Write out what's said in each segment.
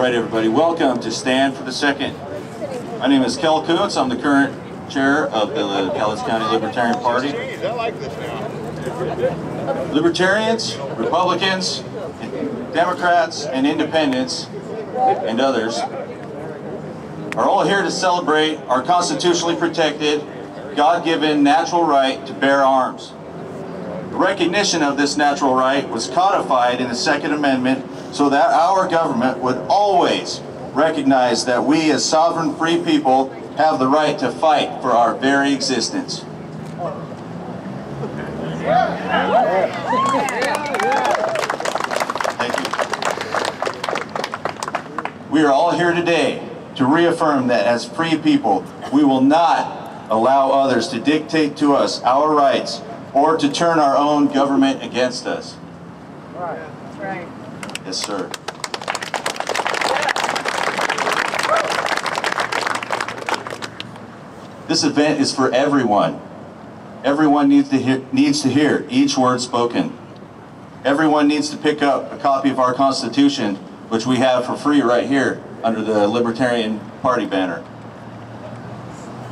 right, everybody, welcome to Stand for the Second. My name is Cowlitz. I'm the current chair of the Cowlitz County Libertarian Party. I like this now. Libertarians, Republicans, Democrats, and Independents, and others are all here to celebrate our constitutionally protected, God-given natural right to bear arms. The recognition of this natural right was codified in the Second Amendment so that our government would always recognize that we as sovereign free people have the right to fight for our very existence. Thank you. We are all here today to reaffirm that as free people, we will not allow others to dictate to us our rights or to turn our own government against us. That's right. Yes, sir. This event is for everyone. Everyone needs to hear each word spoken. Everyone needs to pick up a copy of our Constitution, which we have for free right here under the Libertarian Party banner.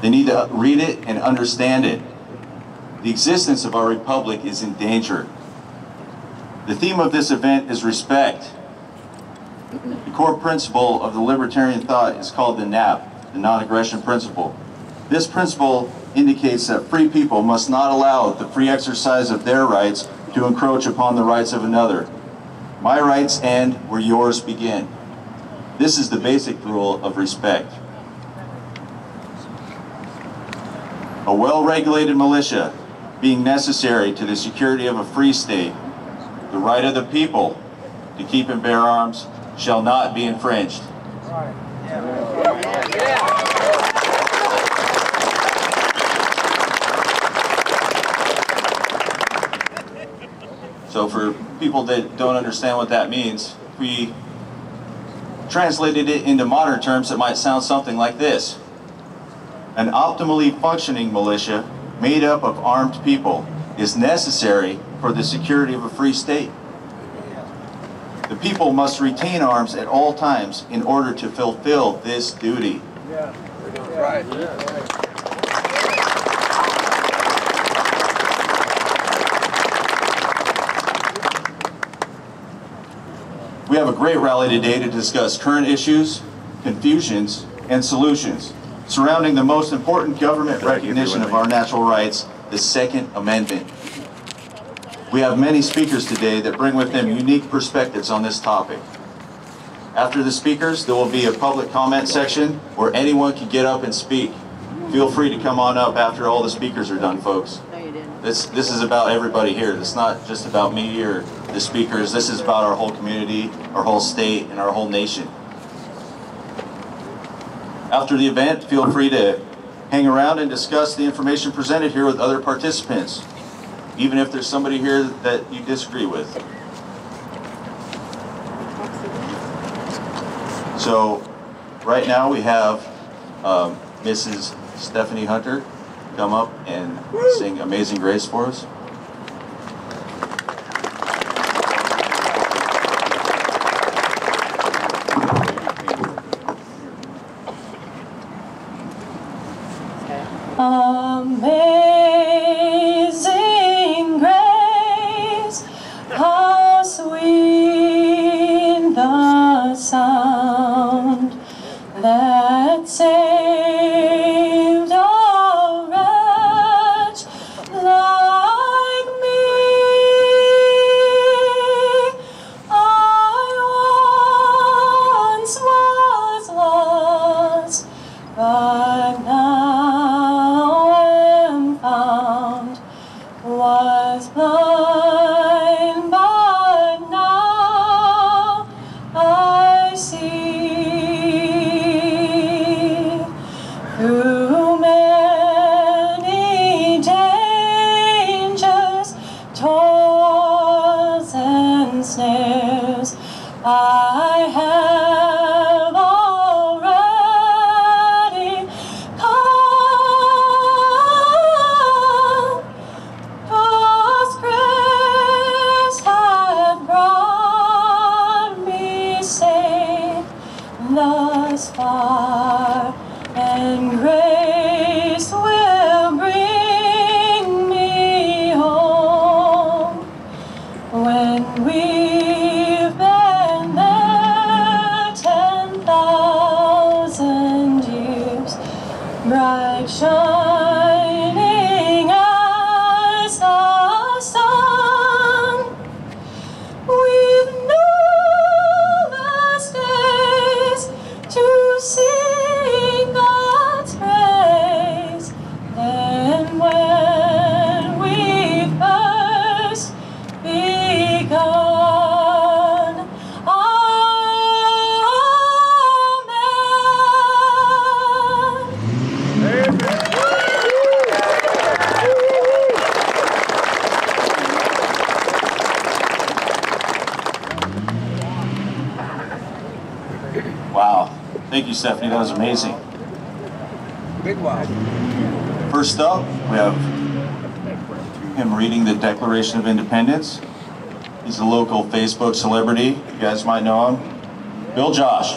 They need to read it and understand it. The existence of our republic is in danger. The theme of this event is respect. The core principle of the libertarian thought is called the NAP, the non-aggression principle. This principle indicates that free people must not allow the free exercise of their rights to encroach upon the rights of another. My rights end where yours begin. This is the basic rule of respect. A well-regulated militia being necessary to the security of a free state, the right of the people to keep and bear arms shall not be infringed. So for people that don't understand what that means, we translated it into modern terms. It might sound something like this. An optimally functioning militia made up of armed people is necessary for the security of a free state. The people must retain arms at all times in order to fulfill this duty. Right. We have a great rally today to discuss current issues, confusions, and solutions surrounding the most important government recognition of our natural rights, the Second Amendment. We have many speakers today that bring with them unique perspectives on this topic. After the speakers, there will be a public comment section where anyone can get up and speak. Feel free to come on up after all the speakers are done, folks. No, you didn't. This is about everybody here. It's not just about me or the speakers. This is about our whole community, our whole state, and our whole nation. After the event, feel free to hang around and discuss the information presented here with other participants, even if there's somebody here that you disagree with. So, right now we have Mrs. Stephanie Hunter come up and sing Amazing Grace for us. Amazing grace, how sweet the sound that saved a wretch like me. I once was lost, but now am found, was blind, but now I see. Through many dangers, toils, and snares, I have already come. God's grace Thank you, Stephanie. That was amazing. Big one. First up, we have him reading the Declaration of Independence. He's a local Facebook celebrity. You guys might know him. Bill Josh.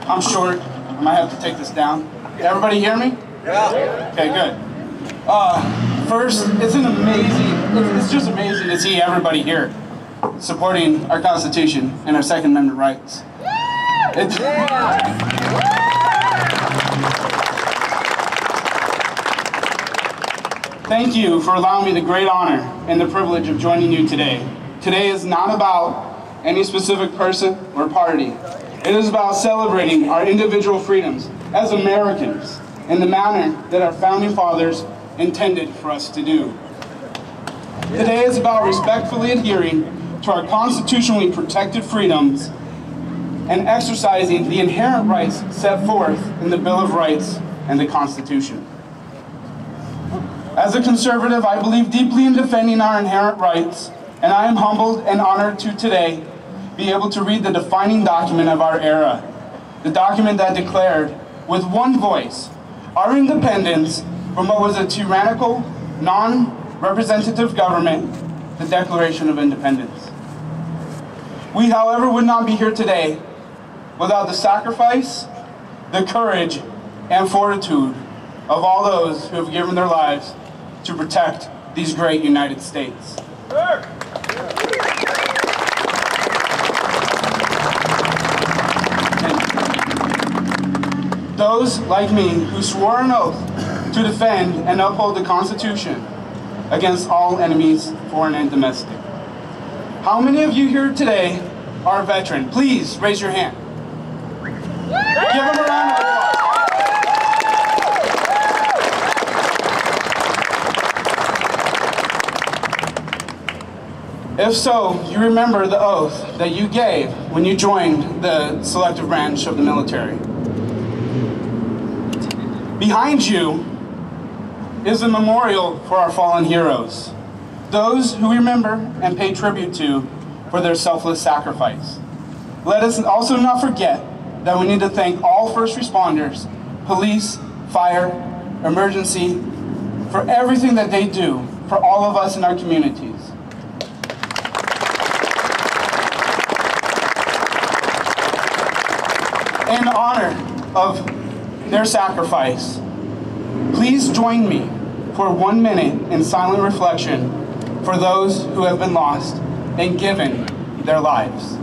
I'm short. I might have to take this down. Can everybody hear me? Yeah. Okay, good. First, it's just amazing to see everybody here supporting our Constitution and our Second Amendment rights. Thank you for allowing me the great honor and the privilege of joining you today. Today is not about any specific person or party. It is about celebrating our individual freedoms as Americans in the manner that our founding fathers intended for us to do. Today is about respectfully adhering to our constitutionally protected freedoms and exercising the inherent rights set forth in the Bill of Rights and the Constitution. As a conservative, I believe deeply in defending our inherent rights, and I am humbled and honored to today be able to read the defining document of our era, the document that declared with one voice our independence from what was a tyrannical, non-representative government, the Declaration of Independence. We, however, would not be here today without the sacrifice, the courage, and fortitude of all those who have given their lives to protect these great United States. Those, like me, who swore an oath to defend and uphold the Constitution against all enemies, foreign and domestic. How many of you here today are a veteran? Please raise your hand. Give them a round of applause. If so, you remember the oath that you gave when you joined the selective branch of the military. Behind you is a memorial for our fallen heroes, those who we remember and pay tribute to for their selfless sacrifice. Let us also not forget that we need to thank all first responders, police, fire, emergency, for everything that they do for all of us in our communities. In honor of their sacrifice, please join me for 1 minute in silent reflection for those who have been lost and given their lives.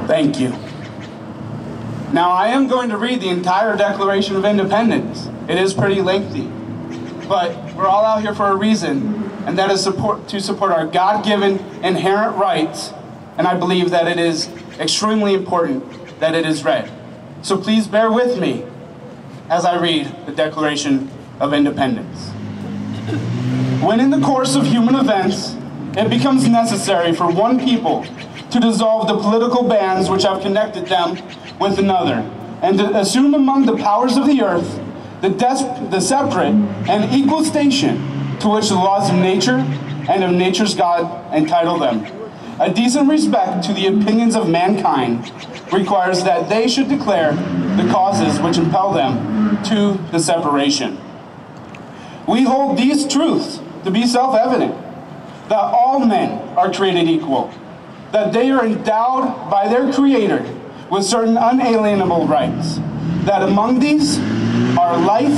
Thank you. Now, I am going to read the entire Declaration of Independence. It is pretty lengthy, but we're all out here for a reason, and that is to support our God-given inherent rights, and I believe that it is extremely important that it is read. So please bear with me as I read the Declaration of Independence. When in the course of human events, it becomes necessary for one people to dissolve the political bands which have connected them with another, and to assume among the powers of the earth the separate and equal station to which the laws of nature and of nature's God entitle them. A decent respect to the opinions of mankind requires that they should declare the causes which impel them to the separation. We hold these truths to be self-evident, that all men are created equal, that they are endowed by their Creator with certain unalienable rights, that among these are life,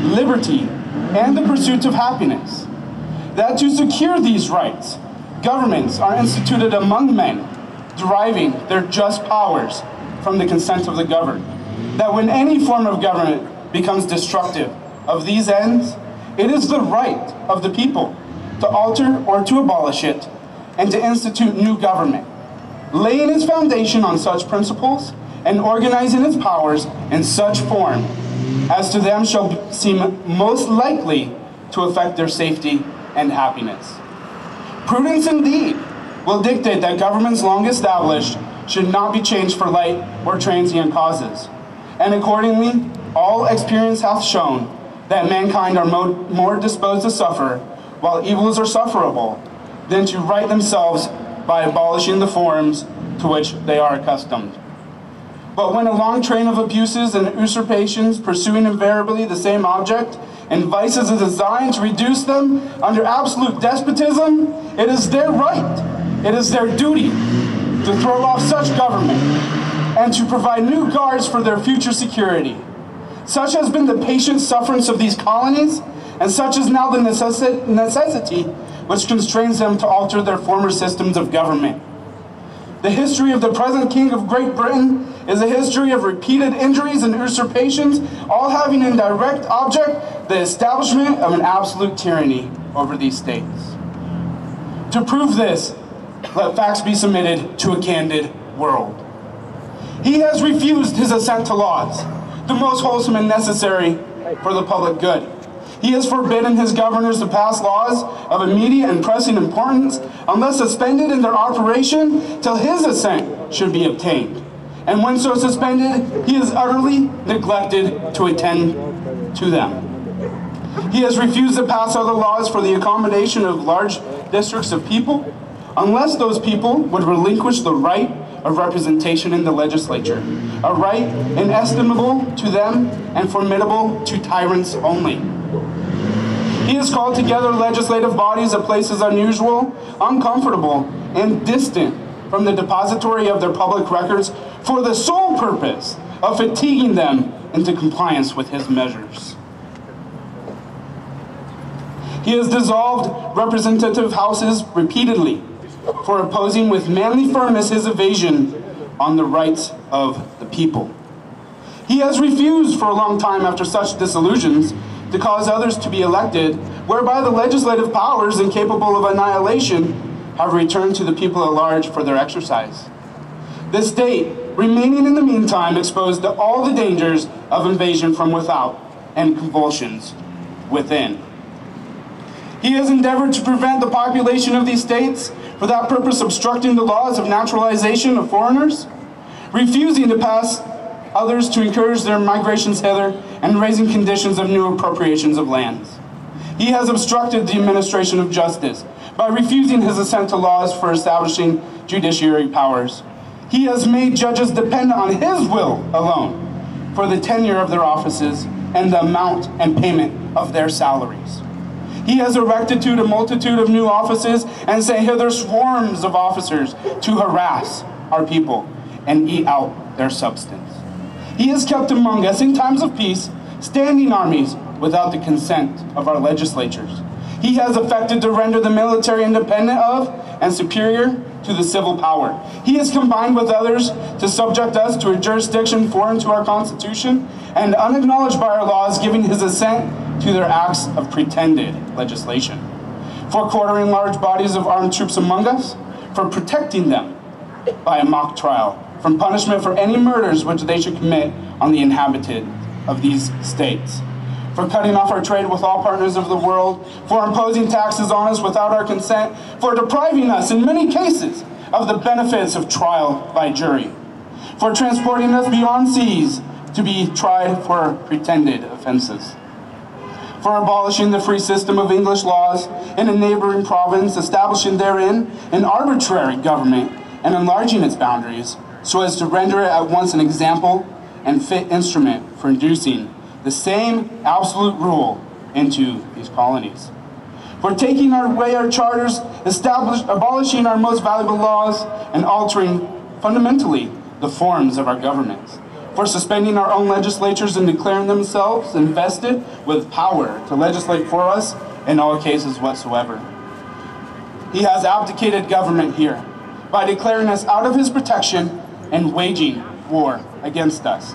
liberty, and the pursuit of happiness, that to secure these rights, governments are instituted among men, deriving their just powers from the consent of the governed, that when any form of government becomes destructive of these ends, it is the right of the people to alter or to abolish it and to institute new government, laying its foundation on such principles and organizing its powers in such form as to them shall seem most likely to affect their safety and happiness. Prudence indeed will dictate that governments long established should not be changed for light or transient causes. And accordingly, all experience hath shown that mankind are more disposed to suffer, while evils are sufferable, than to right themselves by abolishing the forms to which they are accustomed. But when a long train of abuses and usurpations, pursuing invariably the same object, and vices is designed to reduce them under absolute despotism, it is their right, it is their duty to throw off such government and to provide new guards for their future security. Such has been the patient sufferance of these colonies, and such is now the necessity which constrains them to alter their former systems of government. The history of the present King of Great Britain is a history of repeated injuries and usurpations, all having in direct object the establishment of an absolute tyranny over these states. To prove this, let facts be submitted to a candid world. He has refused his assent to laws, the most wholesome and necessary for the public good. He has forbidden his governors to pass laws of immediate and pressing importance unless suspended in their operation till his assent should be obtained. And when so suspended, he is utterly neglected to attend to them. He has refused to pass other laws for the accommodation of large districts of people unless those people would relinquish the right of representation in the legislature, a right inestimable to them and formidable to tyrants only. He has called together legislative bodies at places unusual, uncomfortable, and distant from the depository of their public records for the sole purpose of fatiguing them into compliance with his measures. He has dissolved representative houses repeatedly for opposing with manly firmness his evasion on the rights of the people. He has refused for a long time after such dissolutions to cause others to be elected, whereby the legislative powers incapable of annihilation have returned to the people at large for their exercise. The state, remaining in the meantime exposed to all the dangers of invasion from without and convulsions within. He has endeavored to prevent the population of these states, for that purpose obstructing the laws of naturalization of foreigners, refusing to pass others to encourage their migrations hither, and raising conditions of new appropriations of lands. He has obstructed the administration of justice by refusing his assent to laws for establishing judiciary powers. He has made judges dependent on his will alone for the tenure of their offices and the amount and payment of their salaries. He has erected a multitude of new offices and sent hither swarms of officers to harass our people and eat out their substance. He has kept among us in times of peace standing armies without the consent of our legislatures. He has effected to render the military independent of and superior to the civil power. He has combined with others to subject us to a jurisdiction foreign to our Constitution and unacknowledged by our laws, giving his assent to their acts of pretended legislation, for quartering large bodies of armed troops among us, for protecting them by a mock trial, from punishment for any murders which they should commit on the inhabitant of these states, for cutting off our trade with all partners of the world, for imposing taxes on us without our consent, for depriving us in many cases of the benefits of trial by jury, for transporting us beyond seas to be tried for pretended offenses, for abolishing the free system of English laws in a neighboring province, establishing therein an arbitrary government and enlarging its boundaries so as to render it at once an example and fit instrument for inducing the same absolute rule into these colonies. For taking away our charters, abolishing our most valuable laws, and altering fundamentally the forms of our governments. For suspending our own legislatures and declaring themselves invested with power to legislate for us in all cases whatsoever. He has abdicated government here by declaring us out of his protection and waging war against us.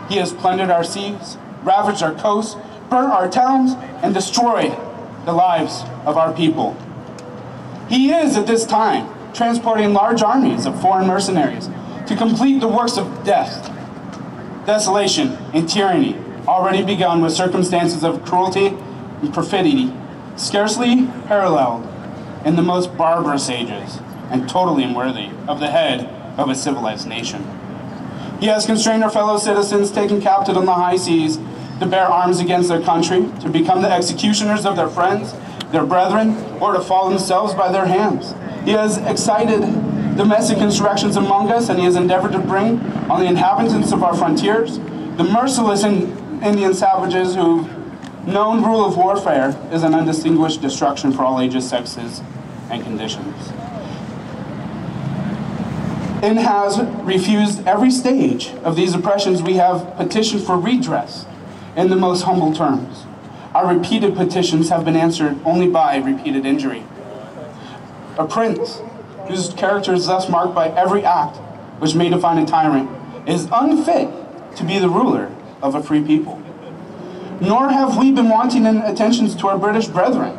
He has plundered our seas, ravaged our coasts, burnt our towns, and destroyed the lives of our people. He is, at this time, transporting large armies of foreign mercenaries to complete the works of death, desolation, and tyranny, already begun with circumstances of cruelty and perfidy, scarcely paralleled in the most barbarous ages, and totally unworthy of the head of a civilized nation. He has constrained our fellow citizens taken captive on the high seas to bear arms against their country, to become the executioners of their friends, their brethren, or to fall themselves by their hands. He has excited domestic insurrections among us, and he has endeavored to bring on the inhabitants of our frontiers the merciless Indian savages whose known rule of warfare is an undistinguished destruction for all ages, sexes, and conditions. And has refused every stage of these oppressions. We have petitioned for redress in the most humble terms. Our repeated petitions have been answered only by repeated injury. A prince whose character is thus marked by every act which may define a tyrant is unfit to be the ruler of a free people. Nor have we been wanting in attentions to our British brethren.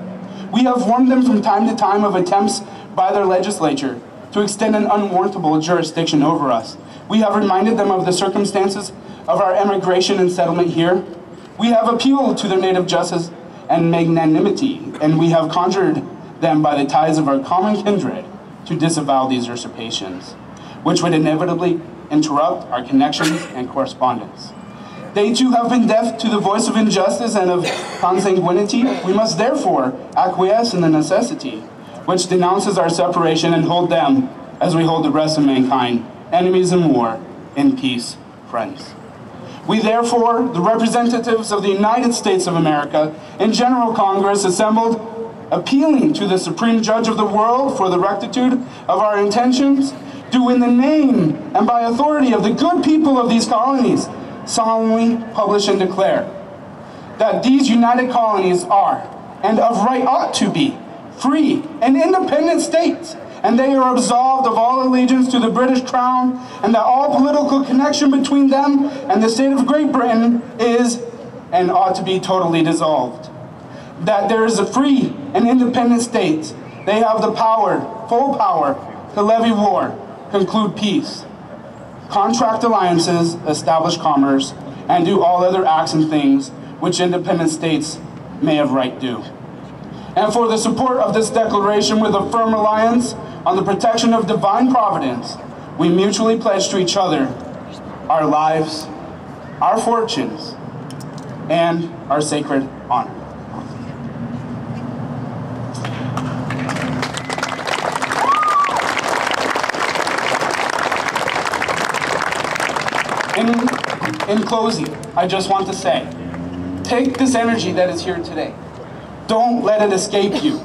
We have warned them from time to time of attempts by their legislature to extend an unwarrantable jurisdiction over us. We have reminded them of the circumstances of our emigration and settlement here. We have appealed to their native justice and magnanimity, and we have conjured them by the ties of our common kindred to disavow these usurpations, which would inevitably interrupt our connections and correspondence. They too have been deaf to the voice of injustice and of consanguinity. We must therefore acquiesce in the necessity which denounces our separation and hold them, as we hold the rest of mankind, enemies in war, in peace, friends. We therefore, the representatives of the United States of America, in General Congress assembled, appealing to the Supreme Judge of the world for the rectitude of our intentions, do in the name and by authority of the good people of these colonies solemnly publish and declare that these united colonies are, and of right ought to be, free and independent states, and they are absolved of all allegiance to the British Crown, and that all political connection between them and the state of Great Britain is and ought to be totally dissolved. That there is a free and independent state, they have the power, full power, to levy war, conclude peace, contract alliances, establish commerce, and do all other acts and things which independent states may have right do. And for the support of this declaration with a firm reliance on the protection of divine providence, we mutually pledge to each other our lives, our fortunes, and our sacred honor. In closing, I just want to say, take this energy that is here today. Don't let it escape you.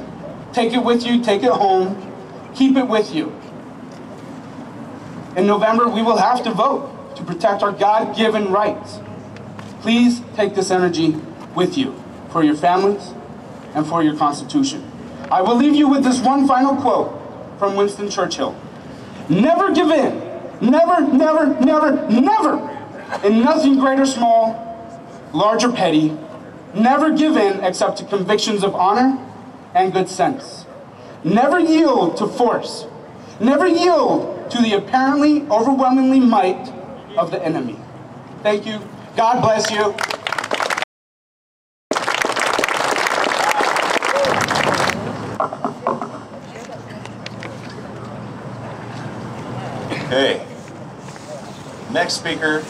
Take it with you, take it home, keep it with you. In November, we will have to vote to protect our God-given rights. Please take this energy with you for your families and for your Constitution. I will leave you with this one final quote from Winston Churchill. Never give in. Never, never, never, never, in nothing great or small, large or petty, never give in except to convictions of honor and good sense. Never yield to force. Never yield to the apparently overwhelmingly might of the enemy. Thank you. God bless you. Okay. Next speaker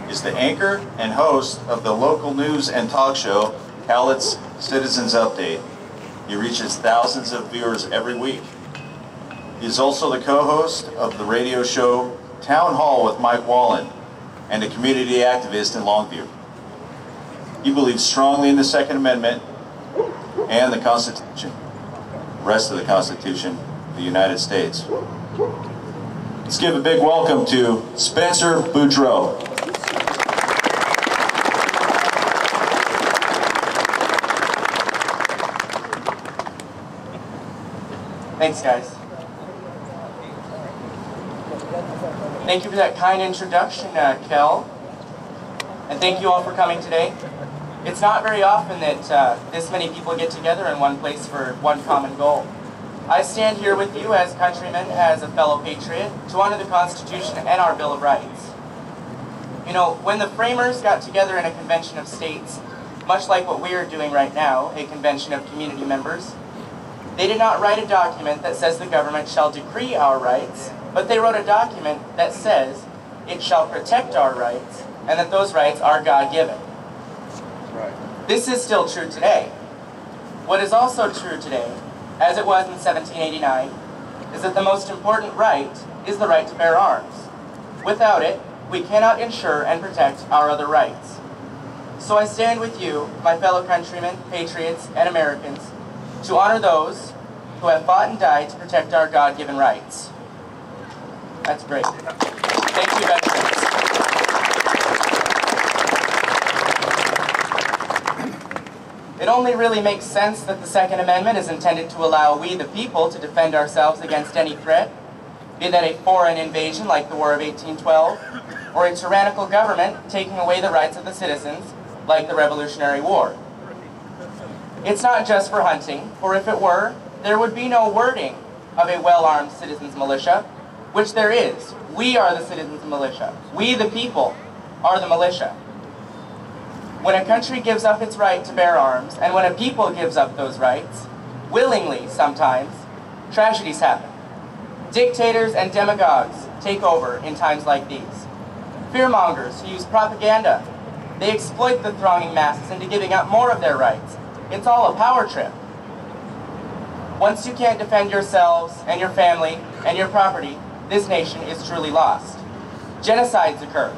is the anchor and host of the local news and talk show, Cowlitz Citizens Update. He reaches thousands of viewers every week. He is also the co-host of the radio show Town Hall with Mike Wallen and a community activist in Longview. He believes strongly in the Second Amendment and the Constitution, the rest of the Constitution of the United States. Let's give a big welcome to Spencer Boudreau. Thanks, guys. Thank you for that kind introduction, Kel. and thank you all for coming today. It's not very often that this many people get together in one place for one common goal. I stand here with you as countrymen, as a fellow patriot, to honor the Constitution and our Bill of Rights. You know, when the framers got together in a convention of states, much like what we are doing right now, a convention of community members, they did not write a document that says the government shall decree our rights, but they wrote a document that says it shall protect our rights, and that those rights are God-given. Right. This is still true today. What is also true today, as it was in 1789, is that the most important right is the right to bear arms. Without it, we cannot ensure and protect our other rights. So I stand with you, my fellow countrymen, patriots, and Americans, to honor those who have fought and died to protect our God-given rights. That's great. Thank you, veterans. It only really makes sense that the Second Amendment is intended to allow we, the people, to defend ourselves against any threat, be that a foreign invasion like the War of 1812, or a tyrannical government taking away the rights of the citizens like the Revolutionary War. It's not just for hunting, for if it were, there would be no wording of a well-armed citizens' militia, which there is. We are the citizens' militia. We, the people, are the militia. When a country gives up its right to bear arms, and when a people gives up those rights, willingly sometimes, tragedies happen. Dictators and demagogues take over in times like these. Fearmongers who use propaganda, they exploit the thronging masses into giving up more of their rights. It's all a power trip. Once you can't defend yourselves and your family and your property, this nation is truly lost. Genocides occur.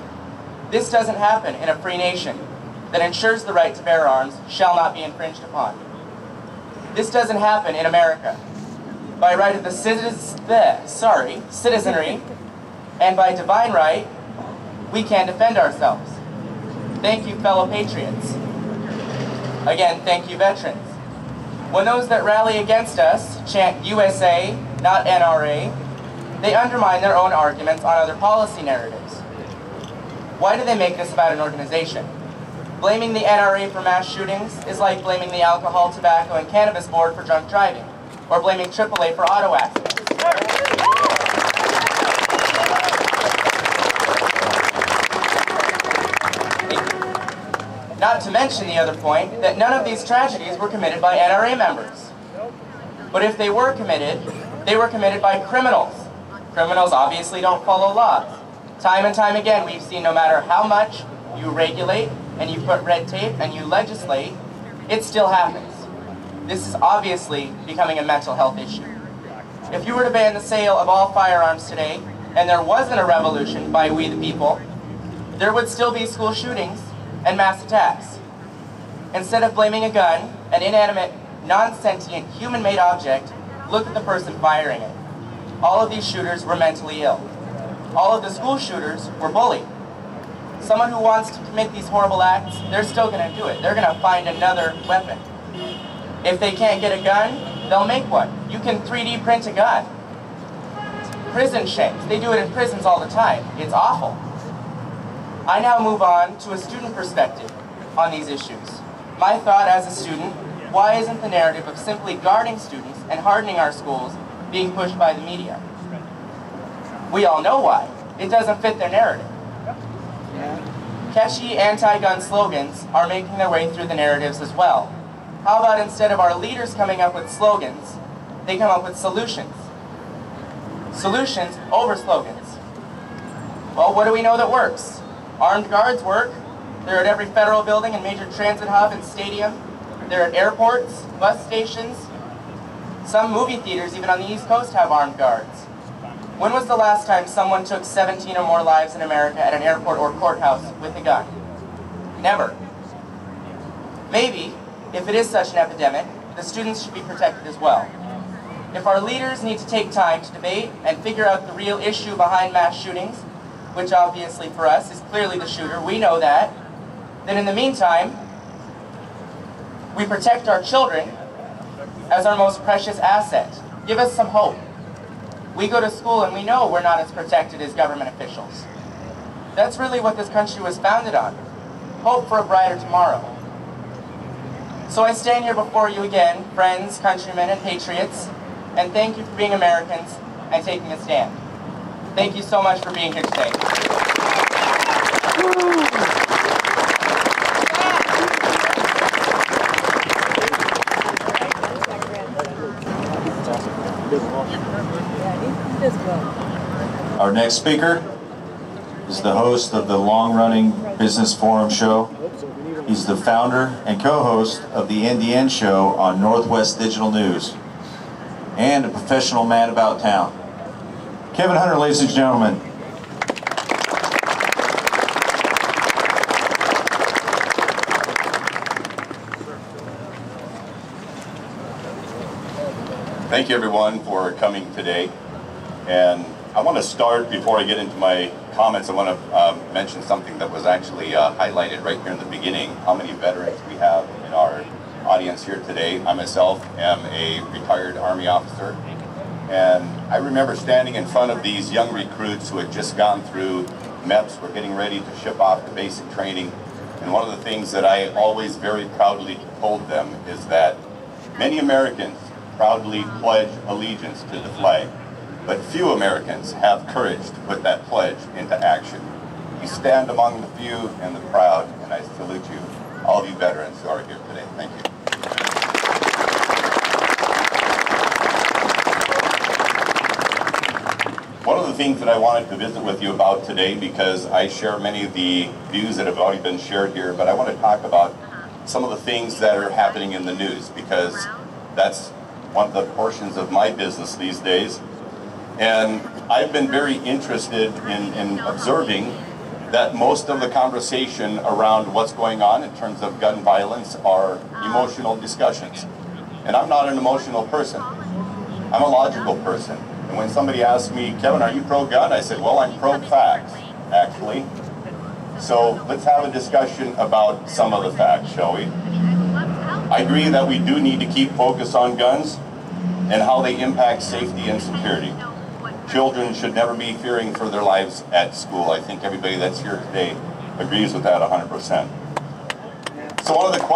This doesn't happen in a free nation that ensures the right to bear arms shall not be infringed upon. This doesn't happen in America. By right of the citizenry, and by divine right, we can defend ourselves. Thank you, fellow patriots. Again, thank you, veterans. When those that rally against us chant USA, not NRA, they undermine their own arguments on other policy narratives. Why do they make this about an organization? Blaming the NRA for mass shootings is like blaming the Alcohol, Tobacco, and Cannabis Board for drunk driving, or blaming AAA for auto accidents. Not to mention the other point, that none of these tragedies were committed by NRA members. But if they were committed by criminals. Criminals obviously don't follow laws. Time and time again, we've seen no matter how much you regulate, and you put red tape, and you legislate, it still happens. This is obviously becoming a mental health issue. If you were to ban the sale of all firearms today, and there wasn't a revolution by we the people, there would still be school shootings and mass attacks. Instead of blaming a gun, an inanimate, non-sentient, human-made object, look at the person firing it. All of these shooters were mentally ill. All of the school shooters were bullied. Someone who wants to commit these horrible acts, they're still going to do it. They're going to find another weapon. If they can't get a gun, they'll make one. You can 3D print a gun. Prison shanks, they do it in prisons all the time. It's awful. I now move on to a student perspective on these issues. My thought as a student, why isn't the narrative of simply guarding students and hardening our schools being pushed by the media? We all know why. It doesn't fit their narrative. Catchy anti-gun slogans are making their way through the narratives as well. How about instead of our leaders coming up with slogans, they come up with solutions? Solutions over slogans. Well, what do we know that works? Armed guards work. They're at every federal building and major transit hub and stadium. They're at airports, bus stations. Some movie theaters, even on the East Coast, have armed guards. When was the last time someone took 17 or more lives in America at an airport or courthouse with a gun? Never. Maybe, if it is such an epidemic, the students should be protected as well. If our leaders need to take time to debate and figure out the real issue behind mass shootings, which obviously for us is clearly the shooter, we know that, then in the meantime, we protect our children as our most precious asset. Give us some hope. We go to school and we know we're not as protected as government officials. That's really what this country was founded on. hope for a brighter tomorrow. So I stand here before you again, friends, countrymen, and patriots, and thank you for being Americans and taking a stand. Thank you so much for being here today. Our next speaker is the host of the long-running Business Forum show. He's the founder and co-host of the NDN show on NorthWest Digital News, and a professional man about town. Kevin Hunter, ladies and gentlemen. Thank you everyone for coming today. And I want to start, before I get into my comments, I want to mention something that was actually highlighted right here in the beginning, how many veterans we have in our audience here today. I myself am a retired Army officer, and I remember standing in front of these young recruits who had just gone through MEPS, were getting ready to ship off to basic training, and one of the things that I always very proudly told them is that many Americans proudly pledge allegiance to the flag, but few Americans have courage to put that pledge into action. You stand among the few and the proud, and I salute you, all of you veterans who are here today. Thank you. One of the things that I wanted to visit with you about today, because I share many of the views that have already been shared here, but I want to talk about some of the things that are happening in the news, because that's one of the portions of my business these days. And I've been very interested in observing that most of the conversation around what's going on in terms of gun violence are emotional discussions. And I'm not an emotional person. I'm a logical person. And when somebody asks me, Kevin, are you pro-gun? I said, well, I'm pro-facts, actually. So let's have a discussion about some of the facts, shall we? I agree that we do need to keep focus on guns and how they impact safety and security. Children should never be fearing for their lives at school. I think everybody that's here today agrees with that 100%. So one of the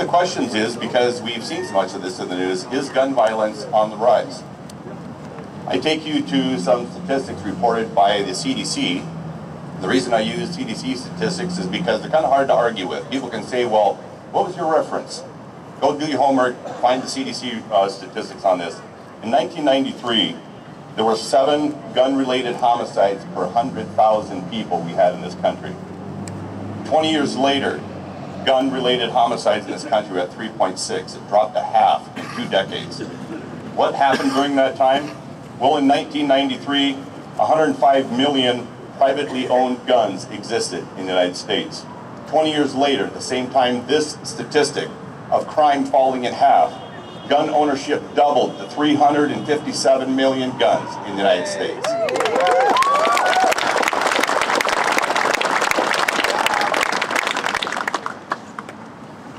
questions is, because we've seen so much of this in the news, is gun violence on the rise? I take you to some statistics reported by the CDC. The reason I use CDC statistics is because they're kind of hard to argue with. People can say, well, what was your reference? Go do your homework, find the CDC statistics on this. In 1993, there were 7 gun-related homicides per 100,000 people we had in this country. 20 years later, gun-related homicides in this country were at 3.6. It dropped to half in 2 decades. What happened during that time? Well, in 1993, 105 million privately owned guns existed in the United States. 20 years later, at the same time, this statistic of crime falling in half, gun ownership doubled to 357 million guns in the United States.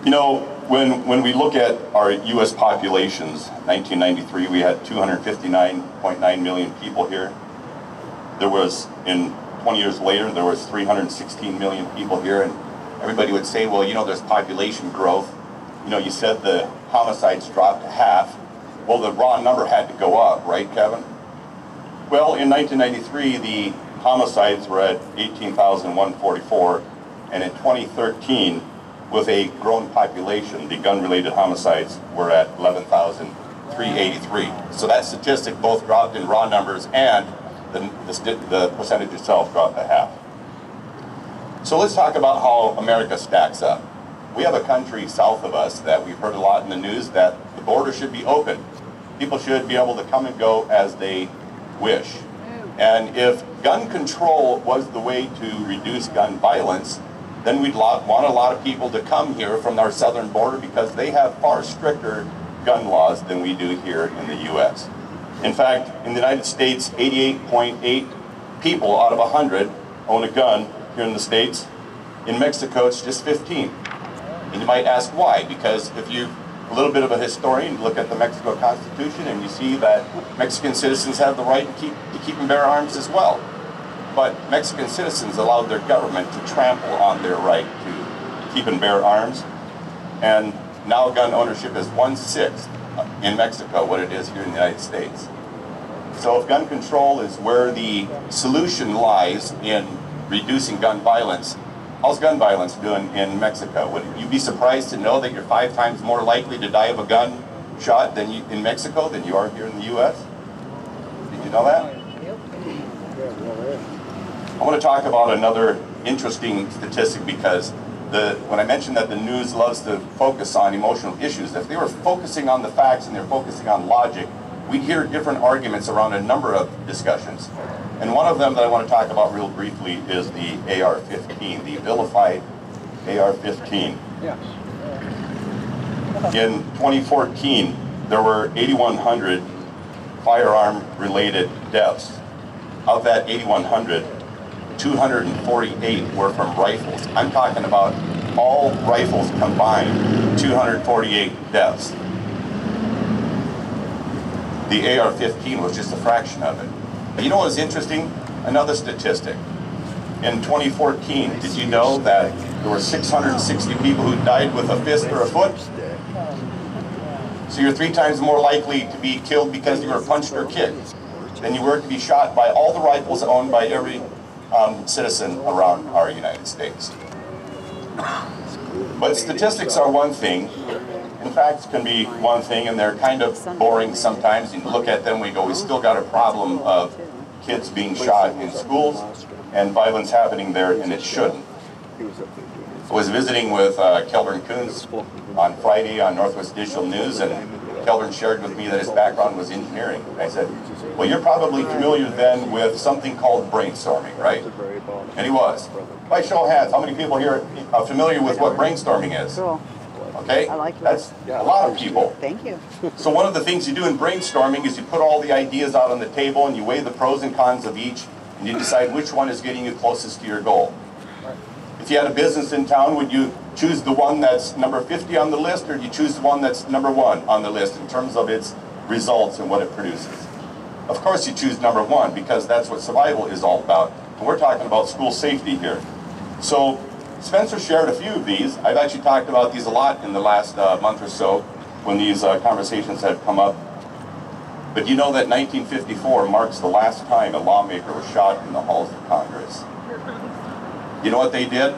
You know, when we look at our U.S. populations, 1993 we had 259.9 million people here. There was, in 20 years later, there was 316 million people here, and everybody would say, well, you know, there's population growth. You know, you said the homicides dropped to half. Well, the raw number had to go up, right, Kevin? Well, in 1993, the homicides were at 18,144, and in 2013, with a growing population, the gun-related homicides were at 11,383. So that statistic both dropped in raw numbers, and the percentage itself dropped to half. So let's talk about how America stacks up. We have a country south of us that we've heard a lot in the news that the border should be open. People should be able to come and go as they wish. And if gun control was the way to reduce gun violence, then we'd want a lot of people to come here from our southern border, because they have far stricter gun laws than we do here in the U.S. In fact, in the United States, 88.8 people out of 100 own a gun here in the States. In Mexico, it's just 15. And you might ask why, because if you a little bit of a historian, you look at the Mexico Constitution and you see that Mexican citizens have the right to keep and bear arms as well. But Mexican citizens allowed their government to trample on their right to keep and bear arms. And now gun ownership is 1/6 in Mexico what it is here in the United States. So if gun control is where the solution lies in reducing gun violence, how's gun violence doing in Mexico? Would you be surprised to know that you're 5 times more likely to die of a gun shot in Mexico than you are here in the U.S.? Did you know that? I want to talk about another interesting statistic because when I mentioned that the news loves to focus on emotional issues, if they were focusing on the facts and they're focusing on logic, we'd hear different arguments around a number of discussions. And one of them that I want to talk about real briefly is the AR-15, the vilified AR-15. Yes. In 2014, there were 8,100 firearm-related deaths. Of that 8,100, 248 were from rifles. I'm talking about all rifles combined, 248 deaths. The AR-15 was just a fraction of it. But you know what was interesting? Another statistic. In 2014, did you know that there were 660 people who died with a fist or a foot? So you're 3 times more likely to be killed because you were punched or kicked than you were to be shot by all the rifles owned by every citizen around our United States. But statistics are one thing, and facts can be one thing, and they're kind of boring sometimes. You look at them, we go, we still got a problem of kids being shot in schools and violence happening there, and it shouldn't. I was visiting with Kelvin Coons on Friday on NorthWest Digital News, and Kelvin shared with me that his background was engineering. And I said, well, you're probably familiar then with something called brainstorming, right? And he was. By show of hands, how many people here are familiar with what brainstorming is? Okay? That's a lot of people. Thank you. So one of the things you do in brainstorming is you put all the ideas out on the table and you weigh the pros and cons of each, and you decide which one is getting you closest to your goal. If you had a business in town, would you choose the one that's number 50 on the list, or do you choose the one that's number 1 on the list in terms of its results and what it produces? Of course you choose number 1 because that's what survival is all about. And we're talking about school safety here. So Spencer shared a few of these. I've actually talked about these a lot in the last month or so when these conversations had come up. But you know that 1954 marks the last time a lawmaker was shot in the halls of Congress. You know what they did?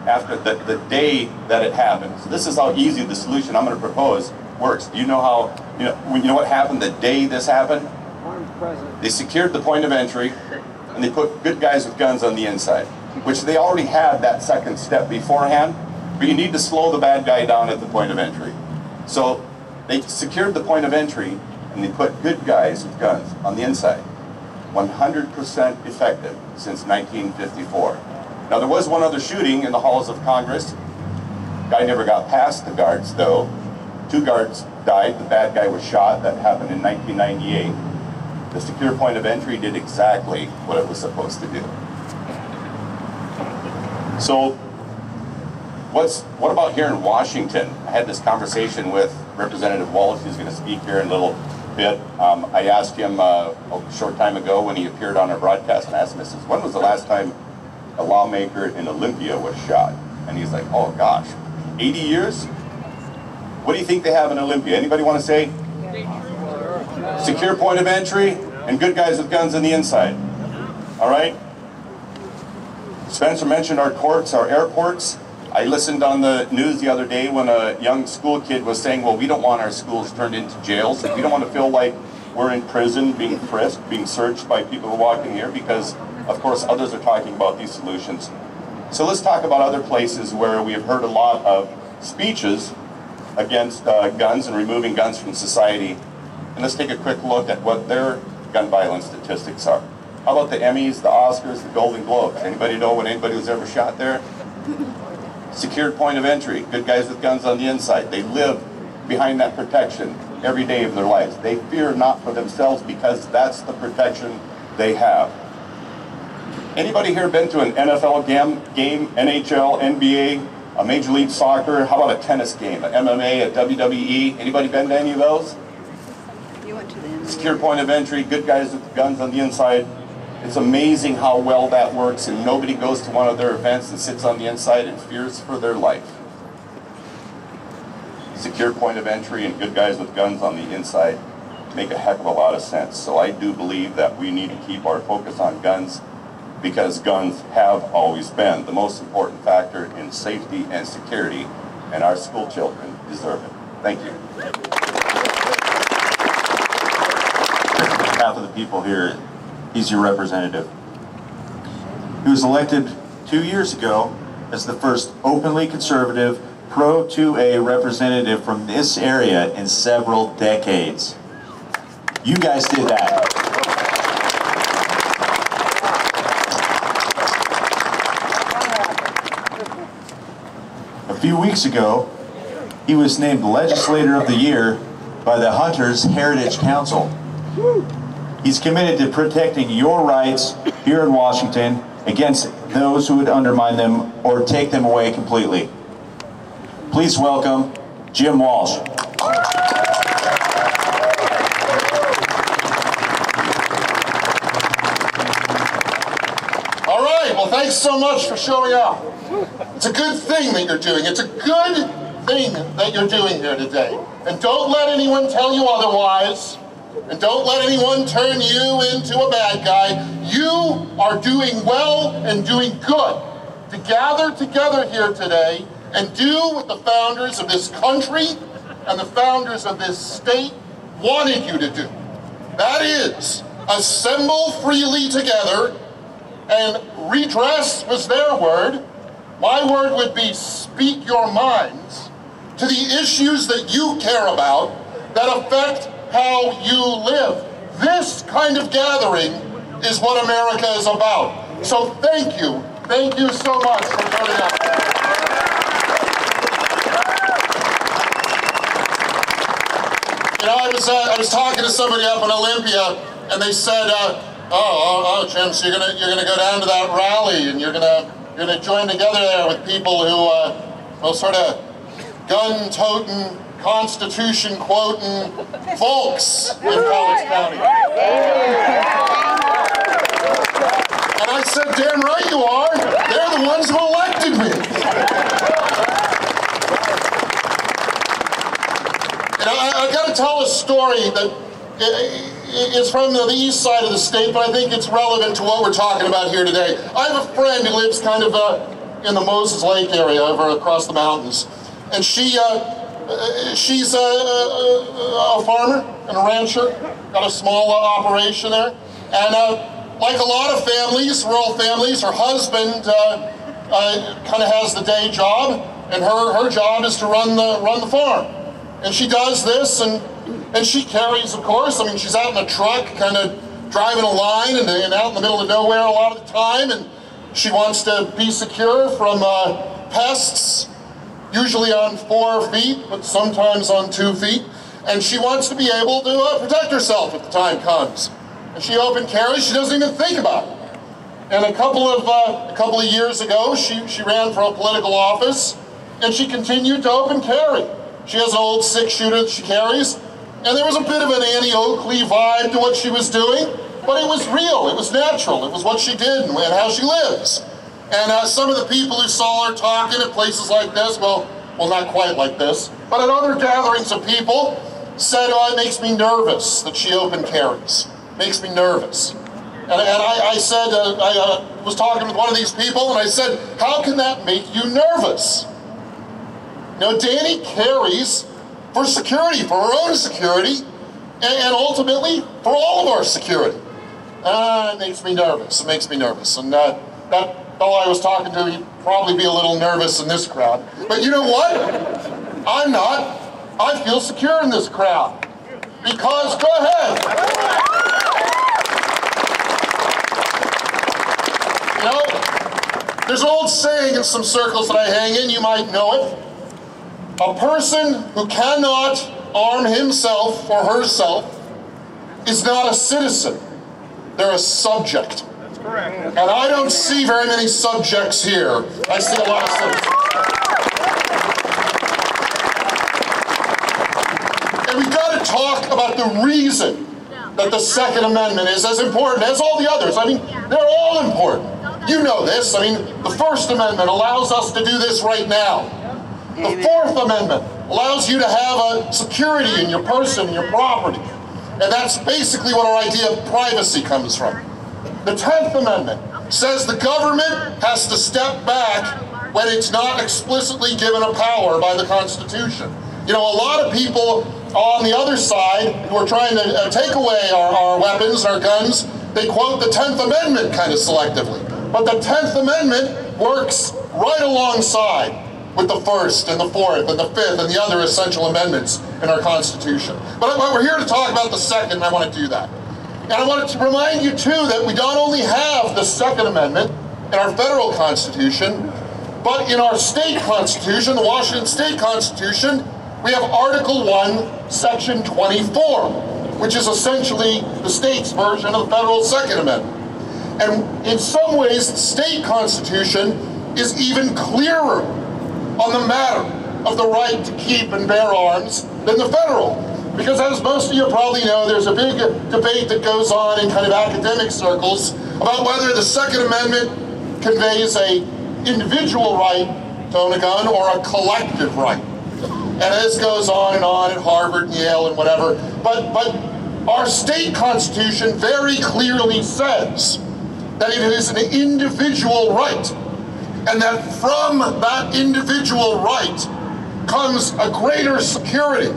After the day that it happened. So this is how easy the solution I'm going to propose works. Do you know how, you know what happened the day this happened? They secured the point of entry and they put good guys with guns on the inside, which they already had that second step beforehand, but you need to slow the bad guy down at the point of entry. So they secured the point of entry and they put good guys with guns on the inside. 100% effective since 1954. Now there was one other shooting in the halls of Congress. Guy never got past the guards though. 2 guards died, the bad guy was shot. That happened in 1998. The secure point of entry did exactly what it was supposed to do. So what about here in Washington? I had this conversation with Representative Wallace, who's going to speak here in a little bit. I asked him a short time ago when he appeared on our broadcast, and I asked him, I said, when was the last time a lawmaker in Olympia was shot? And he's like, oh gosh, 80 years? What do you think they have in Olympia? Anybody want to say? Secure point of entry and good guys with guns on the inside. All right? Spencer mentioned our courts, our airports. I listened on the news the other day when a young school kid was saying, well, we don't want our schools turned into jails. We don't want to feel like we're in prison, being frisked, being searched by people who walk in here, because, of course, others are talking about these solutions. So let's talk about other places where we have heard a lot of speeches against guns and removing guns from society. And let's take a quick look at what their gun violence statistics are. How about the Emmys, the Oscars, the Golden Globes? Anybody know when anybody was ever shot there? Secured point of entry, good guys with guns on the inside. They live behind that protection every day of their lives. They fear not for themselves because that's the protection they have. Anybody here been to an NFL game, NHL, NBA, a Major League Soccer, how about a tennis game, an MMA, a WWE? Anybody been to any of those? You went to the Secure point of entry, good guys with guns on the inside. It's amazing how well that works, and nobody goes to one of their events and sits on the inside and fears for their life. Secure point of entry and good guys with guns on the inside make a heck of a lot of sense. So I do believe that we need to keep our focus on guns, because guns have always been the most important factor in safety and security, and our school children deserve it. Thank you. Half of the people here, he's your representative. He was elected 2 years ago as the first openly conservative pro-2A representative from this area in several decades. You guys did that. A few weeks ago, he was named Legislator of the Year by the Hunters Heritage Council. He's committed to protecting your rights here in Washington against those who would undermine them or take them away completely. Please welcome Jim Walsh. All right, well, thanks so much for showing up. It's a good thing that you're doing. It's a good thing that you're doing here today. And don't let anyone tell you otherwise. And don't let anyone turn you into a bad guy. You are doing well and doing good to gather together here today and do what the founders of this country and the founders of this state wanted you to do. That is, assemble freely together, and redress was their word. My word would be speak your minds to the issues that you care about that affect how you live. This kind of gathering is what America is about. So thank you so much for turning up. You know, I was talking to somebody up in Olympia, and they said, oh, Jim, so you're gonna go down to that rally, and you're gonna join together there with people who, well, sort of gun-toting, Constitution-quoting folks in Cowlitz County. And I said, damn right you are. They're the ones who elected me. And I've got to tell a story that is from the east side of the state, but I think it's relevant to what we're talking about here today. I have a friend who lives kind of in the Moses Lake area over across the mountains. And she's a farmer and a rancher, got a small operation there. And like a lot of families, rural families, her husband kind of has the day job, and her job is to run the farm. And she does this, and she carries, of course, I mean, she's out in a truck, kind of driving a line and out in the middle of nowhere a lot of the time, and she wants to be secure from pests, usually on 4 feet, but sometimes on 2 feet. And she wants to be able to protect herself if the time comes. And she open carries, she doesn't even think about it. And a couple of years ago, she ran for a political office, and she continued to open carry. She has an old 6-shooter that she carries, and there was a bit of an Annie Oakley vibe to what she was doing, but it was real, it was natural, it was what she did and how she lives. And some of the people who saw her talking at places like this, well, not quite like this, but at other gatherings of people, said, oh, it makes me nervous that she open carries. Makes me nervous. And I said, I was talking with one of these people, and I said, how can that make you nervous? You know, Danny carries for security, for her own security, and ultimately for all of our security. It makes me nervous, it makes me nervous. And that fellow I was talking to, he'd probably be a little nervous in this crowd. But you know what? I'm not. I feel secure in this crowd. Because, go ahead. You know, there's an old saying in some circles that I hang in, you might know it. A person who cannot arm himself or herself is not a citizen. They're a subject. And I don't see very many subjects here. I see a lot of subjects. And we've got to talk about the reason that the Second Amendment is as important as all the others. I mean, they're all important. You know this. I mean, the First Amendment allows us to do this right now. The Fourth Amendment allows you to have a security in your person, your property. And that's basically what our idea of privacy comes from. The 10th Amendment says the government has to step back when it's not explicitly given a power by the Constitution. You know, a lot of people on the other side who are trying to take away our weapons, our guns, they quote the 10th Amendment kind of selectively. But the 10th Amendment works right alongside with the First and the Fourth and the Fifth and the other essential amendments in our Constitution. But we're here to talk about the Second, and I want to do that. And I wanted to remind you, too, that we not only have the Second Amendment in our federal Constitution, but in our state Constitution, the Washington State Constitution, we have Article 1, Section 24, which is essentially the state's version of the federal Second Amendment. And in some ways, the state Constitution is even clearer on the matter of the right to keep and bear arms than the federal. Because as most of you probably know, there's a big debate that goes on in kind of academic circles about whether the Second Amendment conveys an individual right to own a gun or a collective right. And this goes on at Harvard and Yale and whatever. But our state Constitution very clearly says that it is an individual right, and that from that individual right comes a greater security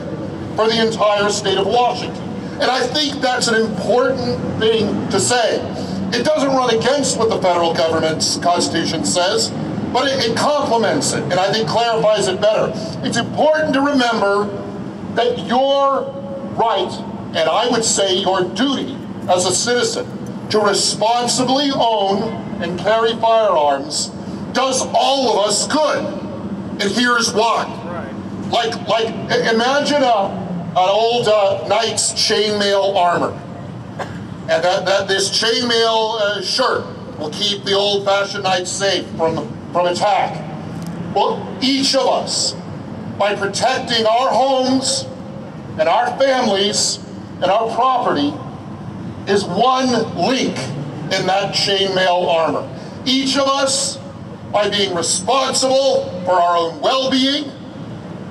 for the entire state of Washington. And I think that's an important thing to say. It doesn't run against what the federal government's Constitution says, but it complements it, and I think clarifies it better. It's important to remember that your right, and I would say your duty as a citizen, to responsibly own and carry firearms does all of us good. And here's why. Like imagine an old knight's chainmail armor. And this chainmail shirt will keep the old-fashioned knight safe from attack. Well, each of us, by protecting our homes and our families and our property, is one link in that chainmail armor. Each of us, by being responsible for our own well-being,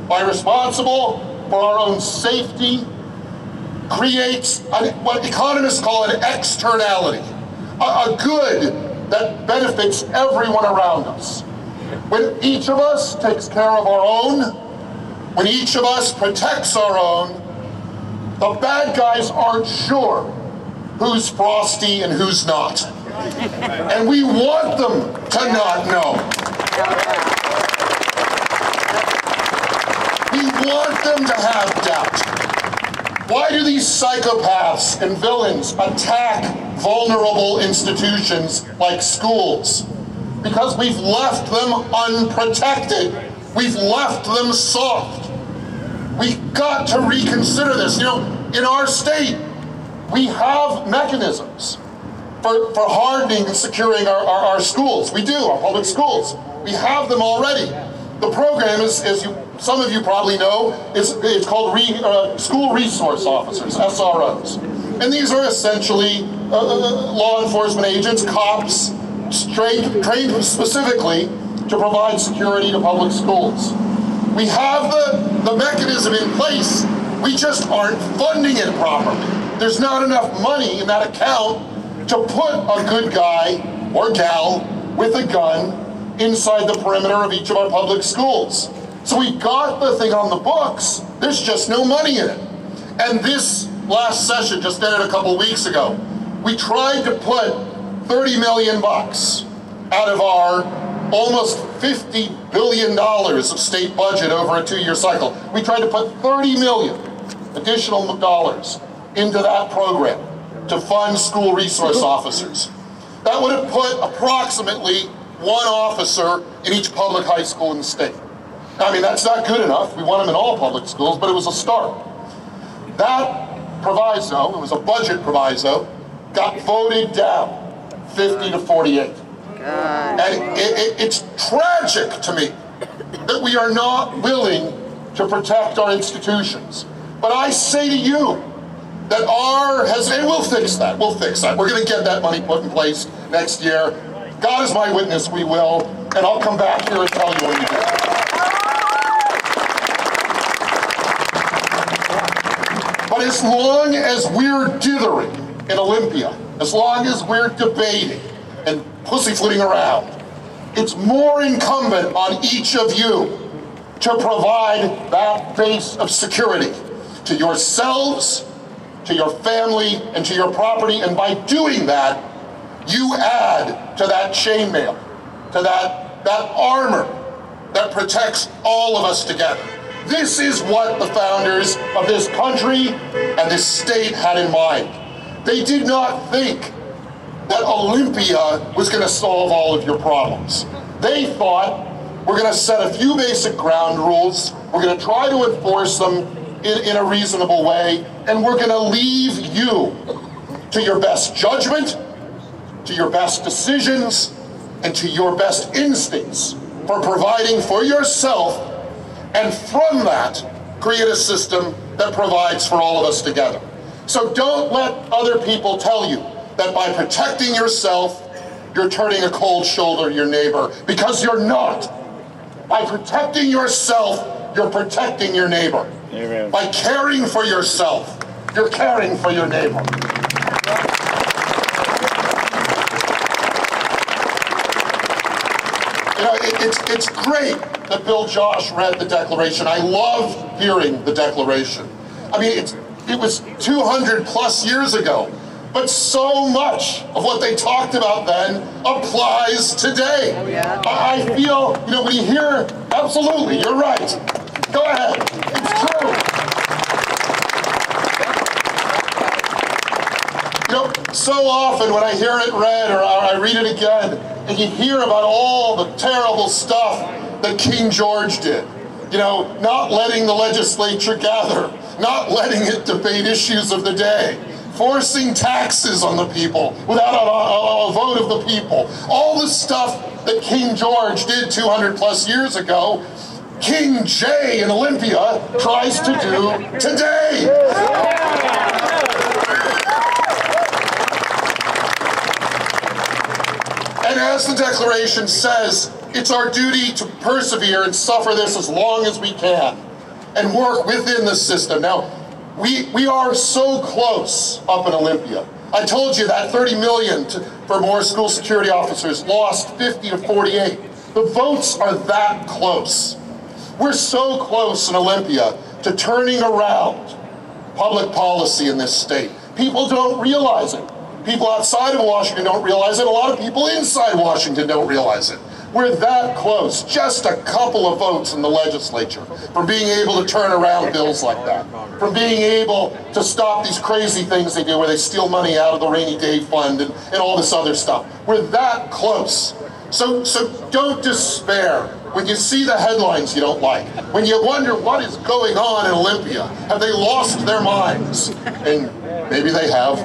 by responsible for our own safety, creates what economists call an externality, a good that benefits everyone around us. When each of us takes care of our own, when each of us protects our own, the bad guys aren't sure who's frosty and who's not. And we want them to not know. We want them to have doubt. Why do these psychopaths and villains attack vulnerable institutions like schools? Because we've left them unprotected. We've left them soft. We've got to reconsider this. You know, in our state, we have mechanisms for hardening and securing our schools. We do, our public schools. We have them already. The program is, as some of you probably know, it's called School Resource Officers, SROs. And these are essentially law enforcement agents, cops, trained specifically to provide security to public schools. We have the mechanism in place, we just aren't funding it properly. There's not enough money in that account to put a good guy or gal with a gun inside the perimeter of each of our public schools. So we got the thing on the books, there's just no money in it. And this last session, just ended a couple weeks ago, we tried to put $30 million out of our almost $50 billion of state budget over a 2-year cycle. We tried to put $30 million additional dollars into that program to fund school resource officers. That would have put approximately one officer in each public high school in the state. I mean, that's not good enough. We want them in all public schools, but it was a start. That proviso, it was a budget proviso, got voted down 50 to 48. And it's tragic to me that we are not willing to protect our institutions. But I say to you that and we'll fix that, we'll fix that. We're gonna get that money put in place next year. God is my witness, we will, and I'll come back here and tell you when we do. But as long as we're dithering in Olympia, as long as we're debating and pussyfooting around, it's more incumbent on each of you to provide that base of security to yourselves, to your family, and to your property. And by doing that, you add to that chainmail, to that armor that protects all of us together. This is what the founders of this country and this state had in mind. They did not think that Olympia was going to solve all of your problems. They thought, we're going to set a few basic ground rules, we're going to try to enforce them in a reasonable way, and we're going to leave you to your best judgment, to your best decisions, and to your best instincts for providing for yourself, and from that, create a system that provides for all of us together. So don't let other people tell you that by protecting yourself, you're turning a cold shoulder to your neighbor, because you're not. By protecting yourself, you're protecting your neighbor. Amen. By caring for yourself, you're caring for your neighbor. You know, it's great that Bill Josh read the Declaration. I love hearing the Declaration. I mean, it was 200 plus years ago, but so much of what they talked about then applies today. Oh, yeah. I feel, you know, when you hear, absolutely, you're right. Go ahead, it's true. You know, so often when I hear it read or I read it again, and you hear about all the terrible stuff that King George did, you know, not letting the legislature gather, not letting it debate issues of the day, forcing taxes on the people without a vote of the people. All the stuff that King George did 200 plus years ago, King Jay in Olympia tries to do today. And as the Declaration says, it's our duty to persevere and suffer this as long as we can and work within the system. Now, we are so close up in Olympia. I told you that 30 million for more school security officers, lost 50 to 48. The votes are that close. We're so close in Olympia to turning around public policy in this state. People don't realize it. People outside of Washington don't realize it. A lot of people inside Washington don't realize it. We're that close, just a couple of votes in the legislature from being able to turn around bills like that, from being able to stop these crazy things they do where they steal money out of the rainy day fund and all this other stuff. We're that close. So don't despair when you see the headlines you don't like, when you wonder what is going on in Olympia. Have they lost their minds? And maybe they have.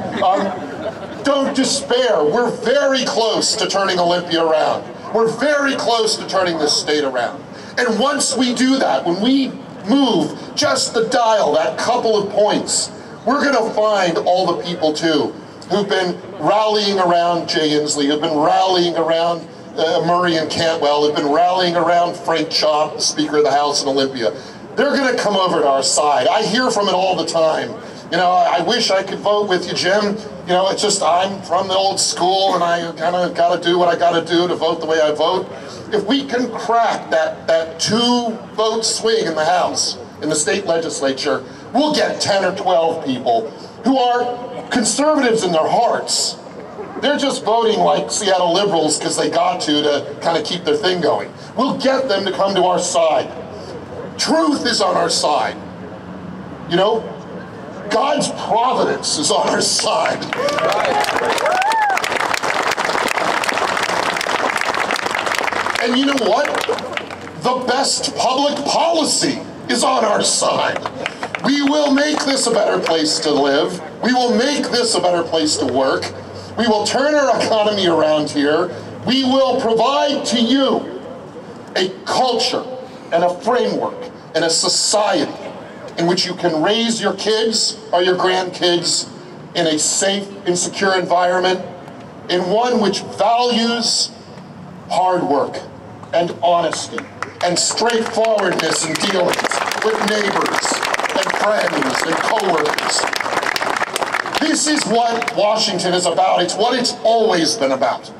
Don't despair. We're very close to turning Olympia around. We're very close to turning this state around. And once we do that, when we move just the dial, that couple of points, we're going to find all the people, too, who've been rallying around Jay Inslee, who've been rallying around Murray and Cantwell, who've been rallying around Frank Chop, the Speaker of the House in Olympia. They're going to come over to our side. I hear from it all the time. You know, I wish I could vote with you, Jim. You know, it's just I'm from the old school and I kind of got to do what I got to do to vote the way I vote. If we can crack that 2-vote swing in the House, in the state legislature, we'll get 10 or 12 people who are conservatives in their hearts. They're just voting like Seattle liberals because they got to kind of keep their thing going. We'll get them to come to our side. Truth is on our side. You know, God's providence is on our side. And you know what? The best public policy is on our side. We will make this a better place to live. We will make this a better place to work. We will turn our economy around here. We will provide to you a culture and a framework and a society in which you can raise your kids or your grandkids in a safe and secure environment, in one which values hard work and honesty and straightforwardness in dealings with neighbors and friends and coworkers. This is what Washington is about. It's what it's always been about.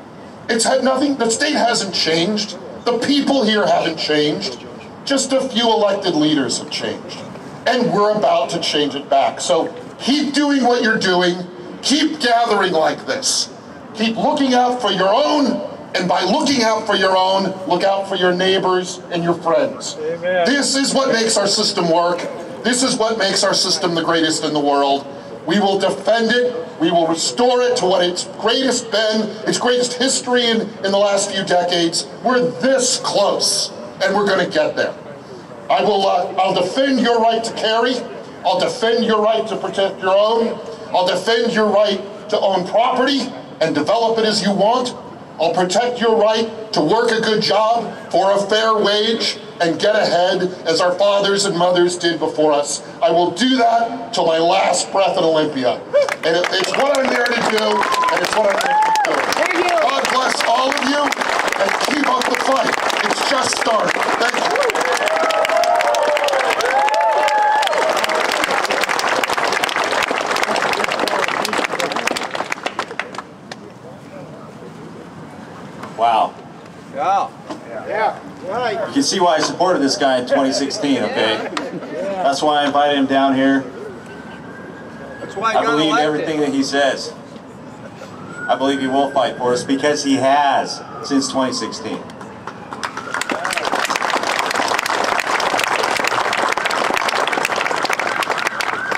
It's had nothing, the state hasn't changed. The people here haven't changed. Just a few elected leaders have changed. And we're about to change it back. So keep doing what you're doing. Keep gathering like this. Keep looking out for your own, and by looking out for your own, look out for your neighbors and your friends. Amen. This is what makes our system work. This is what makes our system the greatest in the world. We will defend it. We will restore it to what it's greatest been, its greatest history in the last few decades. We're this close, and we're going to get there. I'll defend your right to carry. I'll defend your right to protect your own. I'll defend your right to own property and develop it as you want. I'll protect your right to work a good job for a fair wage and get ahead as our fathers and mothers did before us. I will do that till my last breath in Olympia. And it's what I'm there to do, and it's what I'm there to do. God bless all of you, and keep up the fight. It's just started. Thank you. Wow. Yeah. Right. You can see why I supported this guy in 2016, okay? That's why I invited him down here. That's why I believe everything that he says. I believe he will fight for us because he has since 2016.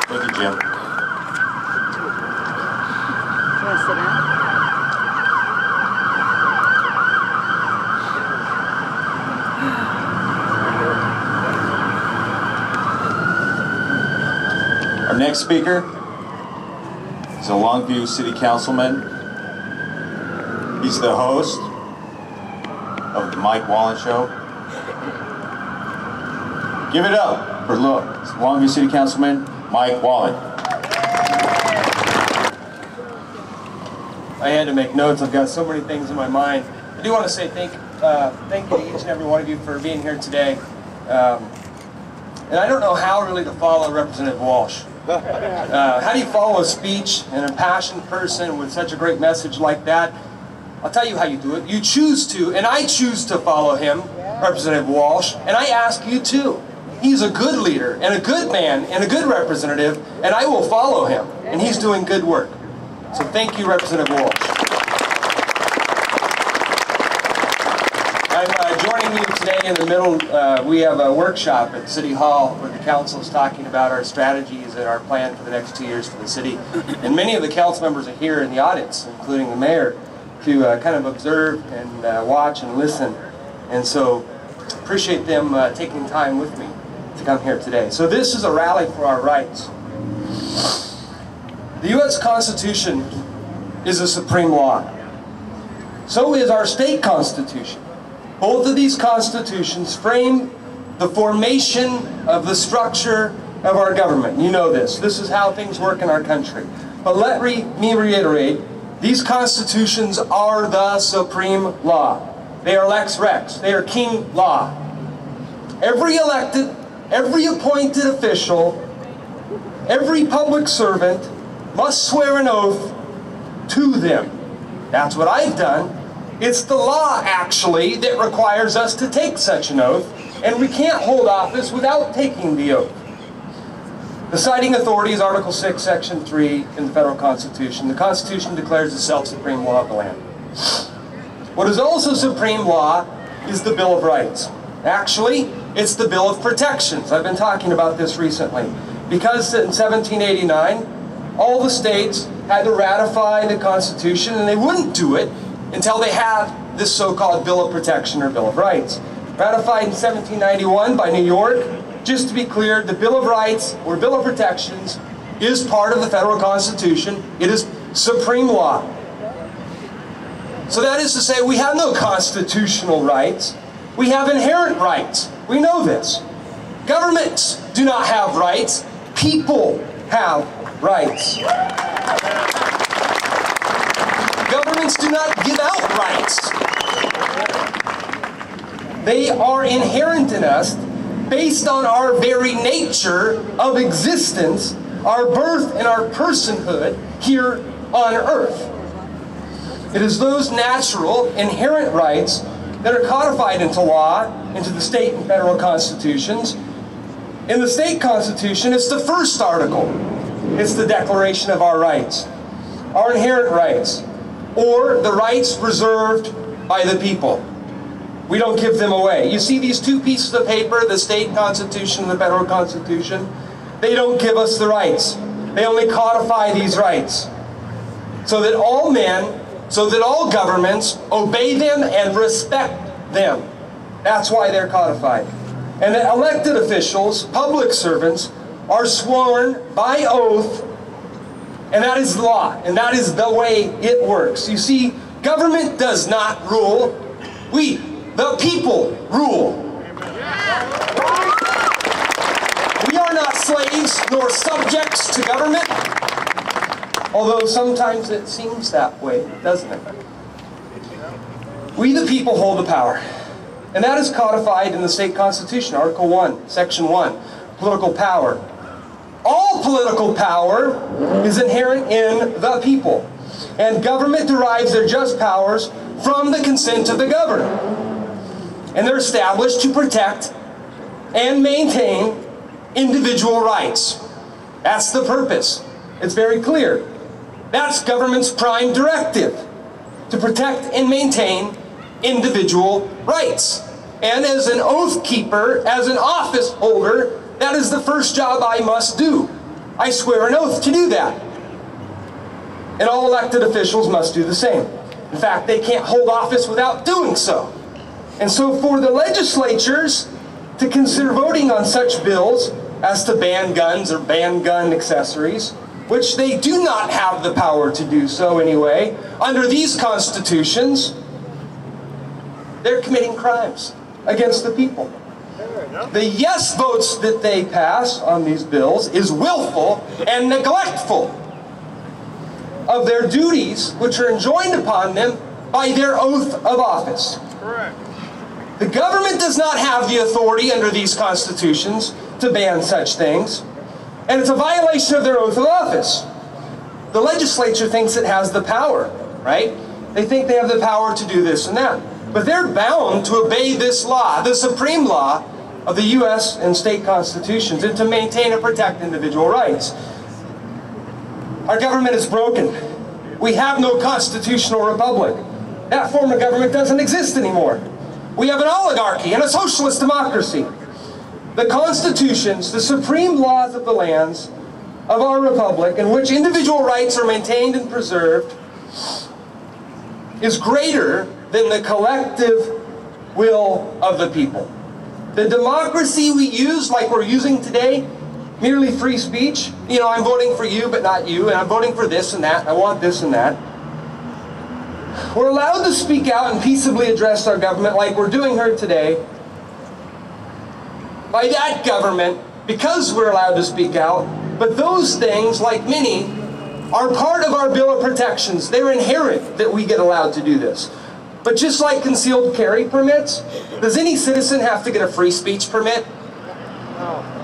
Thank you, Jim. You want to sit down? Our next speaker is a Longview City Councilman. He's the host of the Mike Wallen Show. Give it up for Longview City Councilman Mike Wallen. I had to make notes. I've got so many things in my mind. I do want to say thank you to each and every one of you for being here today. And I don't know how really to follow Representative Walsh. How do you follow a speech and a passionate person with such a great message like that? I'll tell you how you do it. You choose to, and I choose to follow him, Representative Walsh, and I ask you too. He's a good leader, and a good man, and a good representative, and I will follow him, and he's doing good work. So thank you, Representative Walsh. I'm joining you today in the middle. We have a workshop at City Hall where the council is talking about our strategies and our plan for the next 2 years for the city. And many of the council members are here in the audience, including the mayor, to kind of observe and watch and listen. And so appreciate them taking time with me to come here today. So this is a rally for our rights. The U.S. Constitution is a supreme law. So is our state constitution. Both of these constitutions frame the formation of the structure of our government. You know this. This is how things work in our country. But let me reiterate, these constitutions are the supreme law. They are lex rex. They are king law. Every elected, every appointed official, every public servant must swear an oath to them. That's what I've done. It's the law, actually, that requires us to take such an oath, and we can't hold office without taking the oath. The citing authority is Article 6, Section 3 in the Federal Constitution. The Constitution declares the self-supreme law of the land. What is also supreme law is the Bill of Rights. Actually, it's the Bill of Protections. I've been talking about this recently. Because in 1789, all the states had to ratify the Constitution, and they wouldn't do it until they had this so-called Bill of Protection or Bill of Rights. Ratified in 1791 by New York. Just to be clear, the Bill of Rights or Bill of Protections is part of the federal Constitution. It is supreme law. So that is to say, we have no constitutional rights. We have inherent rights. We know this. Governments do not have rights. People have rights. Governments do not give out rights. They are inherent in us based on our very nature of existence, our birth and our personhood here on earth. It is those natural, inherent rights that are codified into law, into the state and federal constitutions. In the state constitution, it's the first article. It's the Declaration of our rights, our inherent rights, or the rights reserved by the people. We don't give them away. You see these two pieces of paper, the state constitution and the federal constitution? They don't give us the rights. They only codify these rights so that all men, so that all governments obey them and respect them. That's why they're codified. And that elected officials, public servants, are sworn by oath, and that is law, and that is the way it works. You see, government does not rule. We, the people, rule. We are not slaves nor subjects to government, although sometimes it seems that way, doesn't it? We, the people, hold the power. And that is codified in the state constitution, Article 1, Section 1, political power. All political power is inherent in the people. And government derives their just powers from the consent of the governed. And they're established to protect and maintain individual rights. That's the purpose. It's very clear. That's government's prime directive, to protect and maintain individual rights. And as an oath keeper, as an office holder, that is the first job I must do. I swear an oath to do that. And all elected officials must do the same. In fact, they can't hold office without doing so. And so for the legislatures to consider voting on such bills as to ban guns or ban gun accessories, which they do not have the power to do so anyway, under these constitutions, they're committing crimes against the people. The yes votes that they pass on these bills is willful and neglectful of their duties, which are enjoined upon them by their oath of office. Correct. The government does not have the authority under these constitutions to ban such things, and it's a violation of their oath of office. The legislature thinks it has the power, right? They think they have the power to do this and that. But they're bound to obey this law, the supreme law of the U.S. and state constitutions, and to maintain and protect individual rights. Our government is broken. We have no constitutional republic. That form of government doesn't exist anymore. We have an oligarchy and a socialist democracy. The constitutions, the supreme laws of the lands of our republic, in which individual rights are maintained and preserved, is greater than the collective will of the people. The democracy we use, like we're using today, merely free speech, you know, I'm voting for you but not you, and I'm voting for this and that, I want this and that. We're allowed to speak out and peaceably address our government like we're doing here today. By that government, because we're allowed to speak out, but those things, like many, are part of our Bill of Protections. They're inherent that we get allowed to do this. But just like concealed carry permits, does any citizen have to get a free speech permit?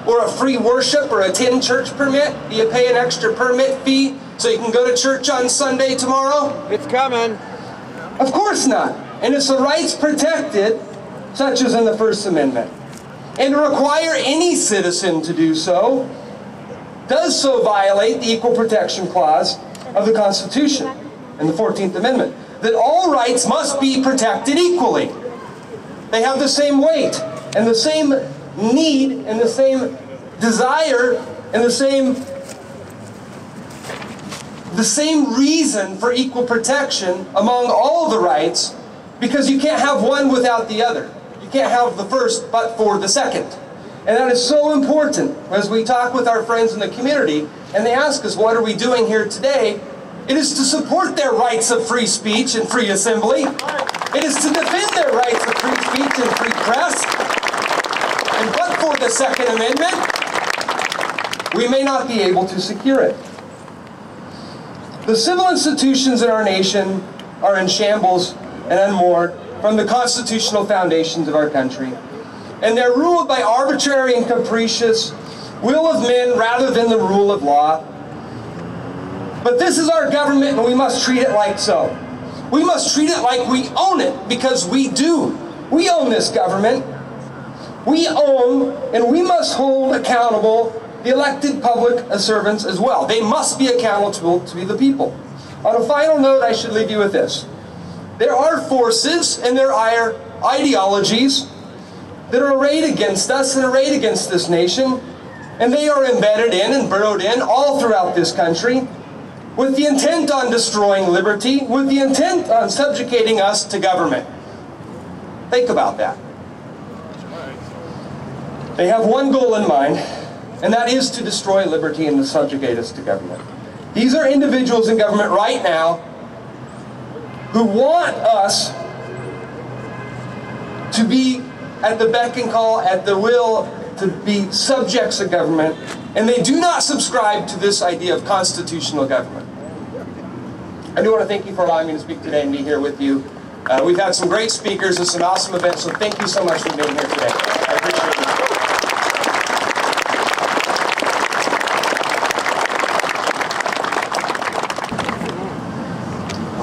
Or a free worship or attend church permit? Do you pay an extra permit fee so you can go to church on Sunday tomorrow? It's coming. Of course not. And it's the rights protected, such as in the First Amendment. And to require any citizen to do so does so violate the Equal Protection Clause of the Constitution and the 14th Amendment, that all rights must be protected equally. They have the same weight and the same need and the same desire and the same reason for equal protection among all the rights, because you can't have one without the other. You can't have the first but for the second. And that is so important as we talk with our friends in the community and they ask us, what are we doing here today? It is to support their rights of free speech and free assembly. It is to defend their rights of free speech and free press. And but for the Second Amendment, we may not be able to secure it. The civil institutions in our nation are in shambles and unmoored from the constitutional foundations of our country. And they're ruled by arbitrary and capricious will of men rather than the rule of law. But this is our government, and we must treat it like so. We must treat it like we own it, because we do. We own this government. We own, and we must hold accountable the elected public servants as well. They must be accountable to the people. On a final note, I should leave you with this. There are forces and there are ideologies that are arrayed against us and arrayed against this nation, and they are embedded in and burrowed in all throughout this country with the intent on destroying liberty, with the intent on subjugating us to government. Think about that. They have one goal in mind, and that is to destroy liberty and to subjugate us to government. These are individuals in government right now who want us to be at the beck and call, at the will, to be subjects of government, and they do not subscribe to this idea of constitutional government. I do want to thank you for allowing me to speak today and be here with you. We've had some great speakers and some awesome events, so thank you so much for being here today. I appreciate it.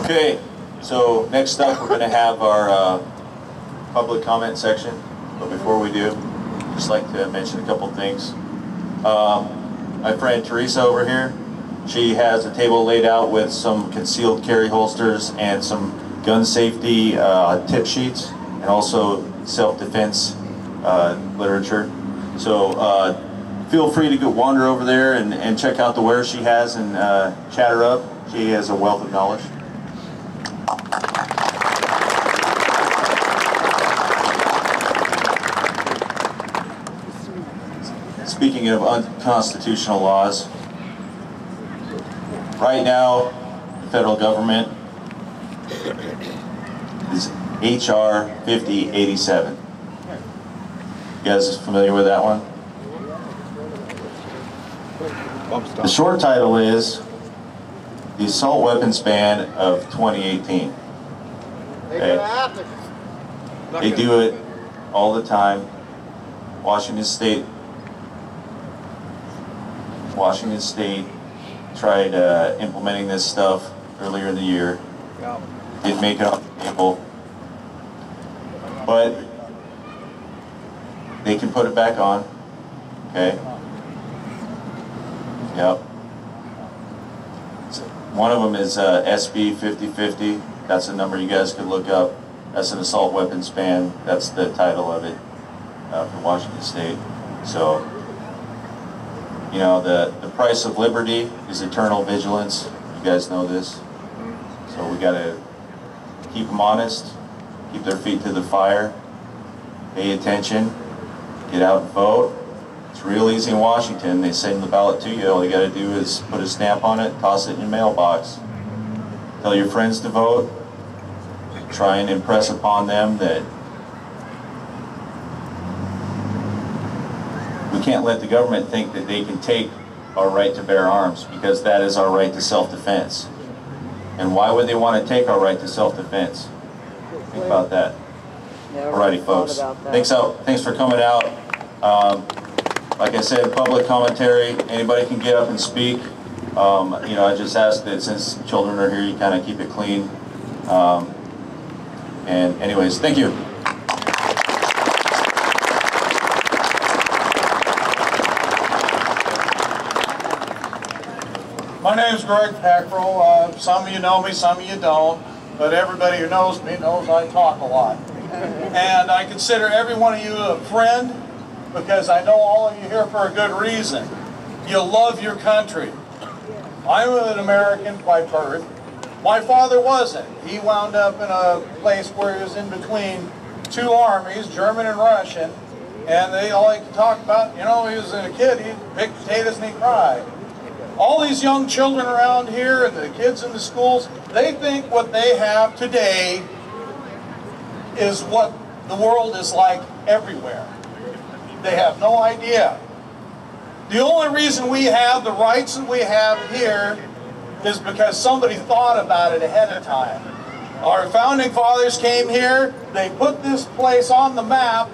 Okay, so next up we're going to have our public comment section, but before we do, I'd just like to mention a couple things. My friend Teresa over here, she has a table laid out with some concealed carry holsters and some gun safety tip sheets, and also self-defense literature. So feel free to go wander over there and check out the wares she has and chat her up. She has a wealth of knowledge. Speaking of unconstitutional laws, right now, the federal government is H.R. 5087. You guys familiar with that one? The short title is the Assault Weapons Ban of 2018. Okay. They do it all the time. Washington State tried implementing this stuff earlier in the year. Didn't make it on the table, but they can put it back on. Okay. Yep. One of them is SB 5050. That's a number you guys could look up. That's an assault weapons ban. That's the title of it for Washington State. So, you know, the price of liberty is eternal vigilance. You guys know this. So we got to keep them honest, keep their feet to the fire, pay attention, get out and vote. It's real easy in Washington. They send the ballot to you. All you got to do is put a stamp on it, toss it in your mailbox. Tell your friends to vote. Try and impress upon them that we can't let the government think that they can take our right to bear arms, because that is our right to self-defense. And why would they want to take our right to self-defense? Think about that. Alrighty, folks. Thanks for coming out. Like I said, public commentary. Anybody can get up and speak. You know, I just ask that since children are here, you kind of keep it clean. And anyways, thank you. My name is Greg Peckrell. Some of you know me, some of you don't, but everybody who knows me knows I talk a lot. And I consider every one of you a friend, because I know all of you here for a good reason. You love your country. I'm an American by birth. My father wasn't. He wound up in a place where he was in between two armies, German and Russian, and they all like to talk about, you know, he was a kid, he'd pick potatoes and he cried. All these young children around here and the kids in the schools, they think what they have today is what the world is like everywhere. They have no idea. The only reason we have the rights that we have here is because somebody thought about it ahead of time. Our founding fathers came here, they put this place on the map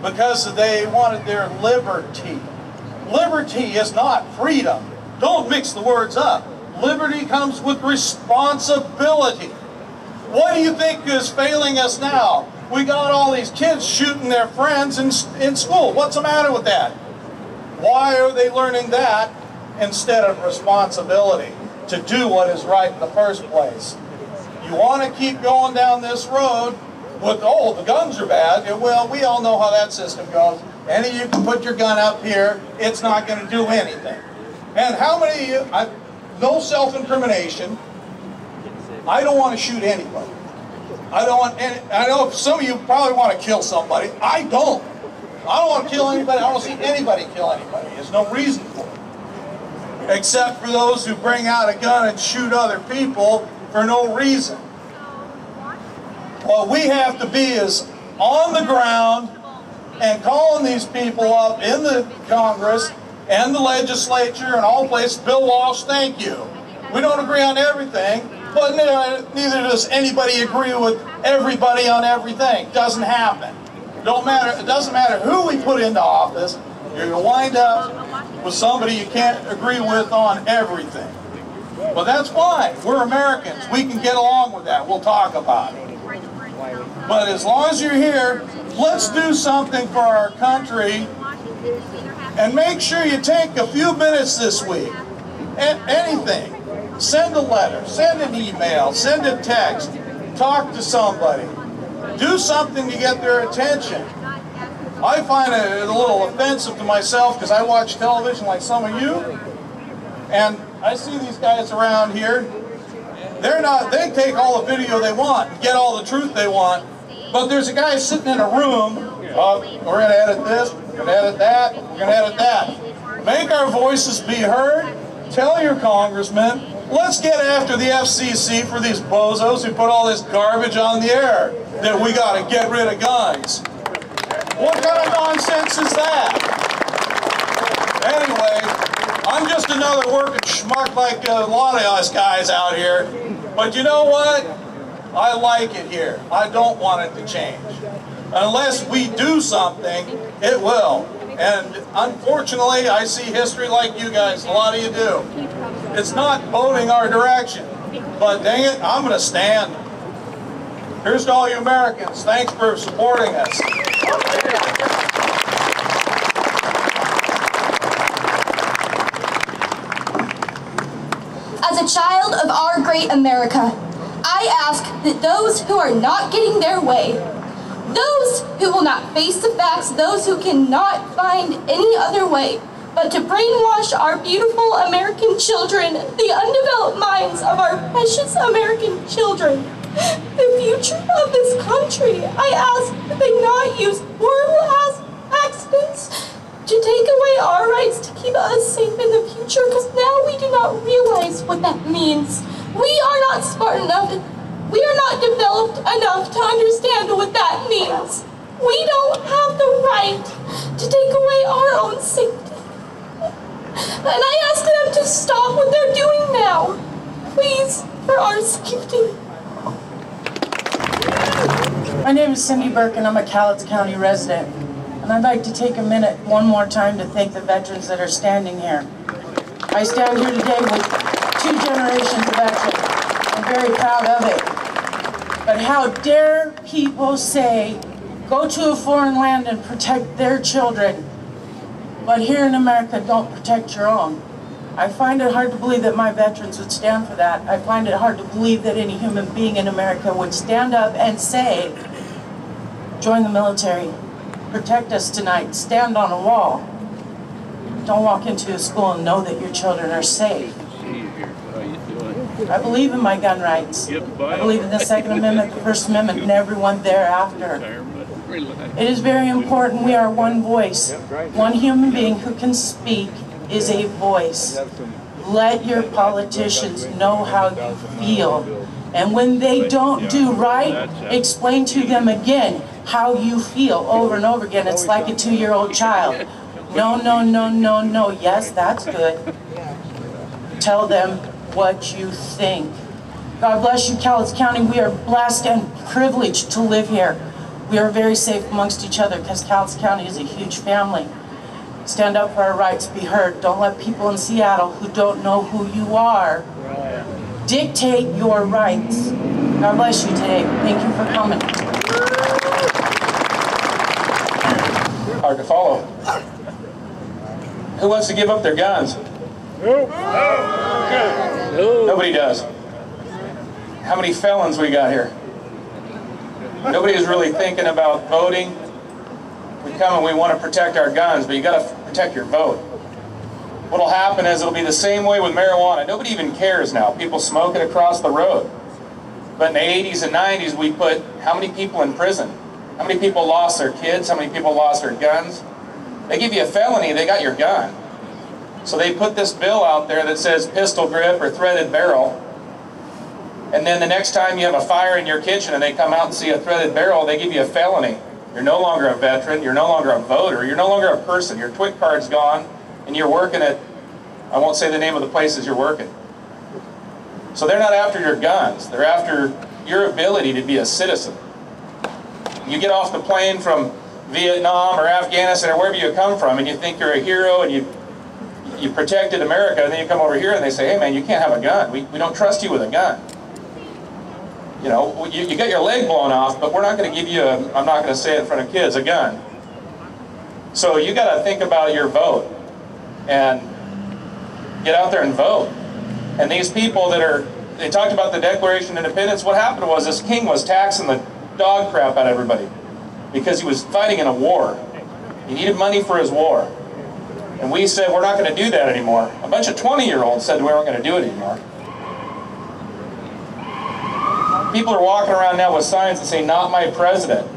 because they wanted their liberty. Liberty is not freedom. Don't mix the words up. Liberty comes with responsibility. What do you think is failing us now? We got all these kids shooting their friends in school. What's the matter with that? Why are they learning that instead of responsibility to do what is right in the first place? You want to keep going down this road with, oh, the guns are bad. Well, we all know how that system goes. Any of you can put your gun up here, it's not going to do anything. And how many of you, no self-incrimination, I don't want to shoot anybody. I know some of you probably want to kill somebody. I don't. I don't want to kill anybody. I don't see anybody kill anybody. There's no reason for it. Except for those who bring out a gun and shoot other people for no reason. What we have to be is on the ground and calling these people up in the Congress and the legislature and all places. Bill Walsh, thank you. We don't agree on everything, but neither does anybody agree with everybody on everything. Doesn't happen. It doesn't matter who we put into office. You're going to wind up with somebody you can't agree with on everything. Well, that's fine. We're Americans. We can get along with that. We'll talk about it. But as long as you're here, let's do something for our country and make sure you take a few minutes this week. Anything. Send a letter, send an email, send a text, talk to somebody. Do something to get their attention. I find it a little offensive to myself because I watch television like some of you, and I see these guys around here. They take all the video they want and get all the truth they want, but there's a guy sitting in a room, we're going to edit this, we're going to edit that, we're going to edit that. Make our voices be heard. Tell your congressman, let's get after the FCC for these bozos who put all this garbage on the air, that we got to get rid of guns. What kind of nonsense is that? Anyway, I'm just another working schmuck like a lot of us guys out here. But you know what? I like it here. I don't want it to change. Unless we do something, it will. And unfortunately, I see history like you guys, a lot of you do. It's not voting our direction. But dang it, I'm going to stand. Here's to all you Americans. Thanks for supporting us. As a child of our great America, I ask that those who are not getting their way, those who will not face the facts, those who cannot find any other way, but to brainwash our beautiful American children, the undeveloped minds of our precious American children, the future of this country, I ask that they not use horrible accidents to take away our rights to keep us safe in the future, because now we do not realize what that means. We are not smart enough, we are not developed enough to understand what that means. We don't have the right to take away our own safety. And I ask them to stop what they're doing now. Please, for our safety. My name is Cindy Burke, and I'm a Cowlitz County resident. And I'd like to take a minute one more time to thank the veterans that are standing here. I stand here today with 2 generations of veterans. I'm very proud of it. But how dare people say, go to a foreign land and protect their children, but here in America, don't protect your own. I find it hard to believe that my veterans would stand for that. I find it hard to believe that any human being in America would stand up and say, join the military, protect us tonight, stand on a wall. Don't walk into a school and know that your children are safe. I believe in my gun rights. I believe in the Second Amendment, the First Amendment, and everyone thereafter. It is very important we are one voice. One human being who can speak is a voice. Let your politicians know how you feel. And when they don't do right, explain to them again how you feel over and over again. It's like a 2-year-old child. No, no, no, no, no. Yes, that's good. Tell them what you think. God bless you, Cowlitz County. We are blessed and privileged to live here. We are very safe amongst each other because Cowlitz County is a huge family. Stand up for our rights, be heard. Don't let people in Seattle who don't know who you are dictate your rights. God bless you today. Thank you for coming. Hard to follow. Who wants to give up their guns? Nobody does. How many felons we got here? Nobody is really thinking about voting. We come and we want to protect our guns, but you got to protect your vote. What'll happen is it'll be the same way with marijuana. Nobody even cares now. People smoke it across the road. But in the 80s and 90s, we put how many people in prison? How many people lost their kids? How many people lost their guns? They give you a felony, they got your gun. So they put this bill out there that says pistol grip or threaded barrel. And then the next time you have a fire in your kitchen and they come out and see a threaded barrel, they give you a felony. You're no longer a veteran, you're no longer a voter, you're no longer a person. Your TWIC card's gone and you're working at, I won't say the name of the places you're working. So they're not after your guns, they're after your ability to be a citizen. You get off the plane from Vietnam or Afghanistan or wherever you come from and you think you're a hero and you protected America, and then you come over here and they say, hey man, you can't have a gun. We don't trust you with a gun. You know, you got your leg blown off, but we're not going to give you a, I'm not going to say it in front of kids, a gun. So you got to think about your vote and get out there and vote. And these people that are, they talked about the Declaration of Independence. What happened was this king was taxing the dog crap out of everybody because he was fighting in a war. He needed money for his war. And we said, we're not going to do that anymore. A bunch of 20-year-olds said we weren't going to do it anymore. People are walking around now with signs that say, not my president.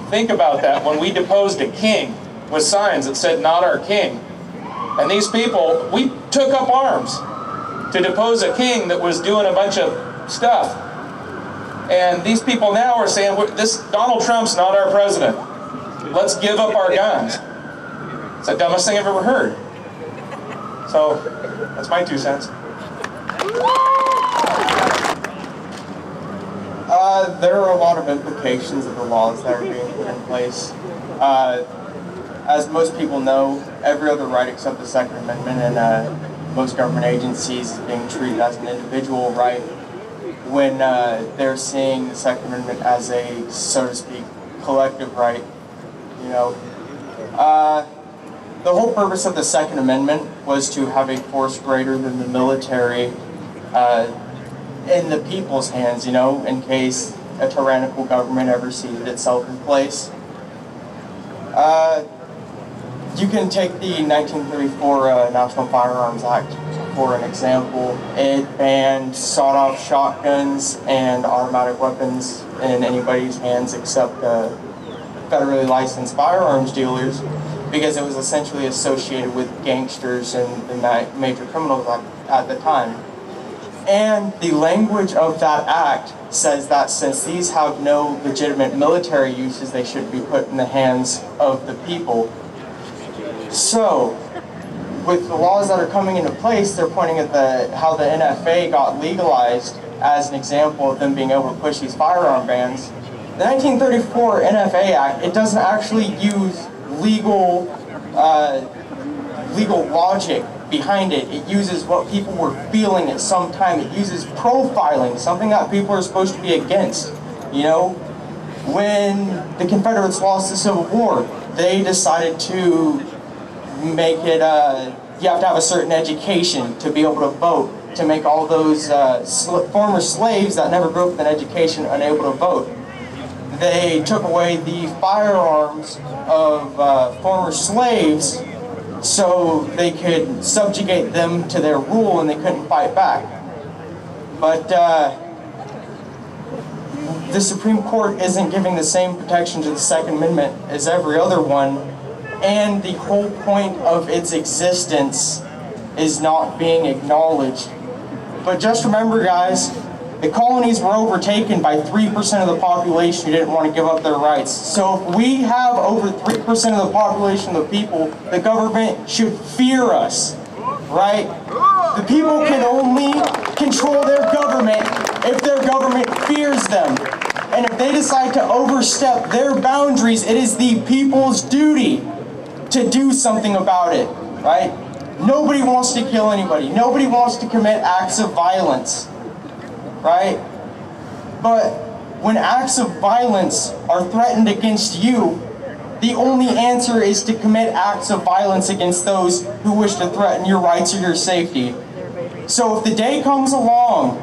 Think about that. When we deposed a king with signs that said, not our king. And these people, we took up arms to depose a king that was doing a bunch of stuff. And these people now are saying, this Donald Trump's not our president. Let's give up our guns. It's the dumbest thing I've ever heard. So, that's my 2 cents. There are a lot of implications of the laws that are being put in place. As most people know, every other right except the Second Amendment and most government agencies is being treated as an individual right when they're seeing the Second Amendment as a, so to speak, collective right. You know, the whole purpose of the Second Amendment was to have a force greater than the military in the people's hands, you know, in case a tyrannical government ever seated itself in place. You can take the 1934 National Firearms Act for an example. It banned sawed-off shotguns and automatic weapons in anybody's hands except federally licensed firearms dealers because it was essentially associated with gangsters and major criminals at the time. And the language of that act says that since these have no legitimate military uses, they should be put in the hands of the people. So, with the laws that are coming into place, they're pointing at how the NFA got legalized as an example of them being able to push these firearm bans. The 1934 NFA Act, it doesn't actually use legal logic behind it. It uses what people were feeling at some time. It uses profiling, something that people are supposed to be against. You know, when the Confederates lost the Civil War, they decided to make it, you have to have a certain education to be able to vote, to make all those former slaves that never grew up with an education unable to vote. They took away the firearms of former slaves so they could subjugate them to their rule and they couldn't fight back. But the Supreme Court isn't giving the same protection to the Second Amendment as every other one, and the whole point of its existence is not being acknowledged. But just remember, guys, the colonies were overtaken by 3% of the population who didn't want to give up their rights. So if we have over 3% of the population of the people, the government should fear us, right? The people can only control their government if their government fears them. And if they decide to overstep their boundaries, it is the people's duty to do something about it, right? Nobody wants to kill anybody. Nobody wants to commit acts of violence, right? But when acts of violence are threatened against you, the only answer is to commit acts of violence against those who wish to threaten your rights or your safety. So if the day comes along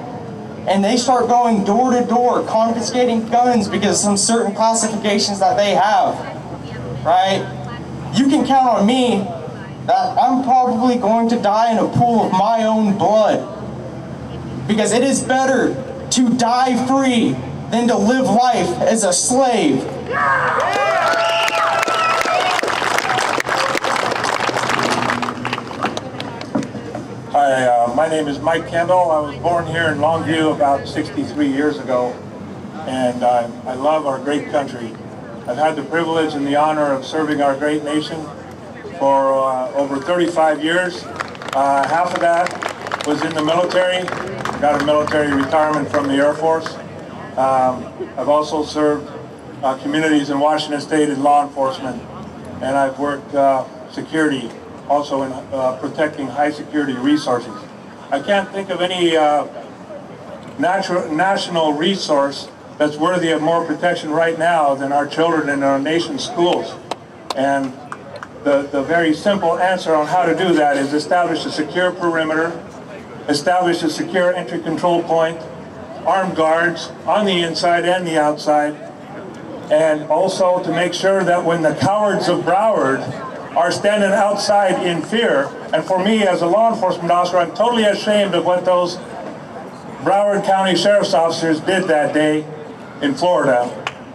and they start going door to door, confiscating guns because of some certain classifications that they have, right? You can count on me that I'm probably going to die in a pool of my own blood. Because it is better to die free than to live life as a slave. Hi, my name is Mike Kendall. I was born here in Longview about 63 years ago, and I love our great country. I've had the privilege and the honor of serving our great nation for over 35 years. Half of that was in the military. Got a military retirement from the Air Force. I've also served communities in Washington State in law enforcement, and I've worked security, also in protecting high security resources. I can't think of any national resource that's worthy of more protection right now than our children in our nation's schools. And the very simple answer on how to do that is establish a secure perimeter, establish a secure entry control point, armed guards on the inside and the outside, and also to make sure that when the cowards of Broward are standing outside in fear, and for me as a law enforcement officer, I'm totally ashamed of what those Broward County Sheriff's officers did that day in Florida,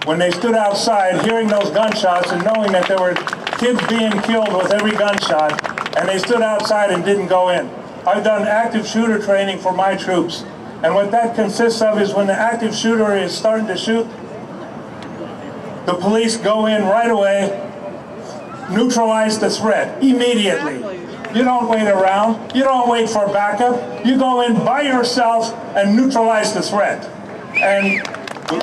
when they stood outside hearing those gunshots and knowing that there were kids being killed with every gunshot, and they stood outside and didn't go in. I've done active shooter training for my troops, and what that consists of is when the active shooter is starting to shoot, the police go in right away, neutralize the threat immediately. You don't wait around, you don't wait for backup, you go in by yourself and neutralize the threat. And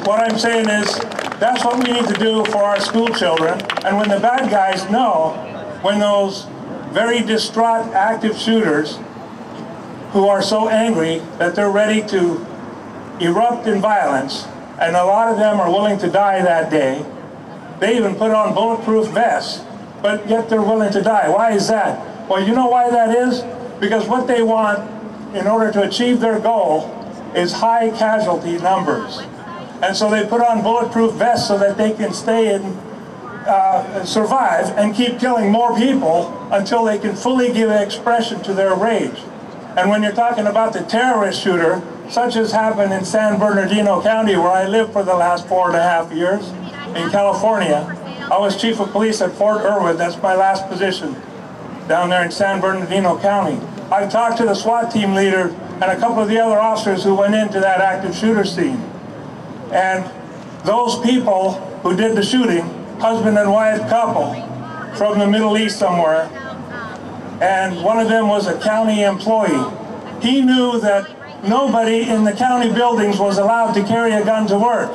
what I'm saying is, that's what we need to do for our school children. And when the bad guys know, when those very distraught active shooters who are so angry that they're ready to erupt in violence, and a lot of them are willing to die that day, they even put on bulletproof vests, but yet they're willing to die. Why is that? Well, you know why that is? Because what they want in order to achieve their goal is high casualty numbers. And so they put on bulletproof vests so that they can stay and survive and keep killing more people until they can fully give expression to their rage. And when you're talking about the terrorist shooter, such as happened in San Bernardino County, where I lived for the last 4.5 years in California, I was chief of police at Fort Irwin. That's my last position down there in San Bernardino County. I talked to the SWAT team leader and a couple of the other officers who went into that active shooter scene. And those people who did the shooting, husband and wife couple from the Middle East somewhere, and one of them was a county employee. He knew that nobody in the county buildings was allowed to carry a gun to work.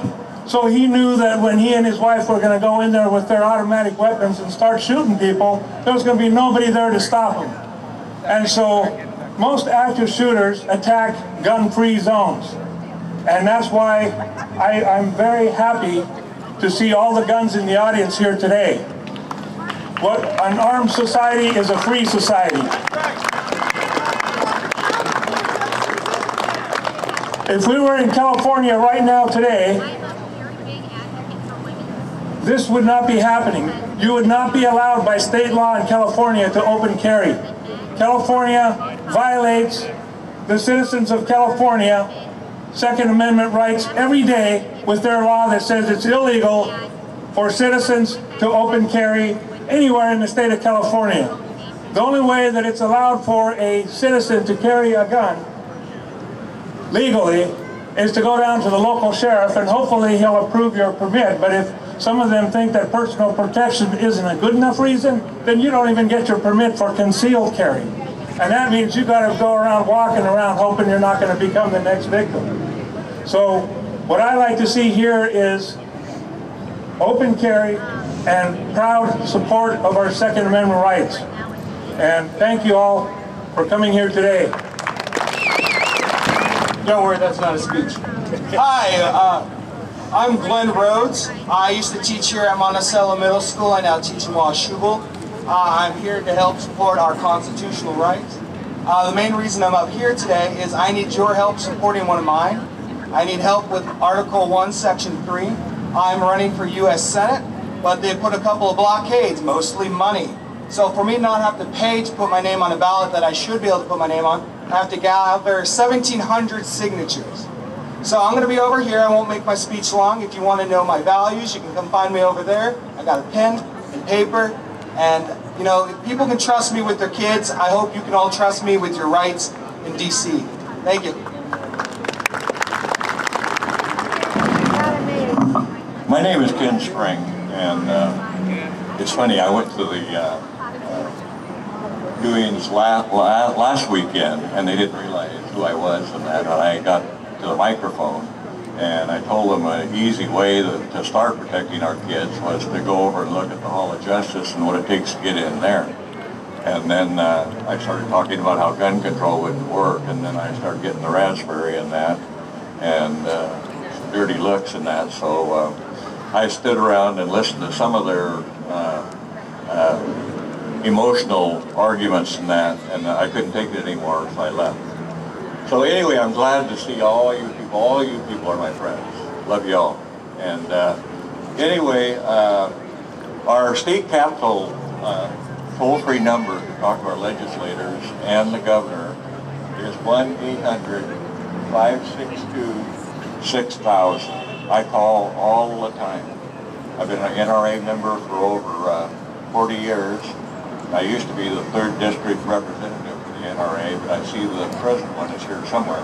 So he knew that when he and his wife were going to go in there with their automatic weapons and start shooting people, there was going to be nobody there to stop them. And so most active shooters attack gun-free zones. And that's why I'm very happy to see all the guns in the audience here today. What an armed society is a free society. If we were in California right now today, this would not be happening. You would not be allowed by state law in California to open carry. California violates the citizens of California Second Amendment rights every day with their law that says it's illegal for citizens to open carry anywhere in the state of California. The only way that it's allowed for a citizen to carry a gun legally is to go down to the local sheriff, and hopefully he'll approve your permit. But if some of them think that personal protection isn't a good enough reason, then you don't even get your permit for concealed carry. And that means you got to go around walking around hoping you're not going to become the next victim. So what I like to see here is open carry and proud support of our Second Amendment rights. And thank you all for coming here today. Don't worry, that's not a speech. Hi, I'm Glenn Rhodes. I used to teach here at Monticello Middle School. I now teach in Washougal. I'm here to help support our constitutional rights. The main reason I'm up here today is I need your help supporting one of mine. I need help with Article 1, Section 3. I'm running for U.S. Senate, but they put a couple of blockades, mostly money. So for me not have to pay to put my name on a ballot that I should be able to put my name on, I have to gather 1,700 signatures. So I'm going to be over here. I won't make my speech long. If you want to know my values, you can come find me over there. I got a pen and paper. And, you know, if people can trust me with their kids, I hope you can all trust me with your rights in D.C. Thank you. My name is Ken Spring, and it's funny, I went to the doings last weekend, and they didn't realize who I was and that, and I got to the microphone, and I told them an easy way to start protecting our kids was to go over and look at the Hall of Justice and what it takes to get in there. And then I started talking about how gun control wouldn't work, and then I started getting the raspberry and that, and some dirty looks and that, so I stood around and listened to some of their emotional arguments and that, and I couldn't take it anymore, so I left. So anyway, I'm glad to see all you people. All you people are my friends. Love you all. And anyway, our state capitol toll-free number to talk to our legislators and the governor is 1-800-562-6000. I call all the time. I've been an NRA member for over 40 years. I used to be the 3rd District representative for the NRA, but I see the present one is here somewhere.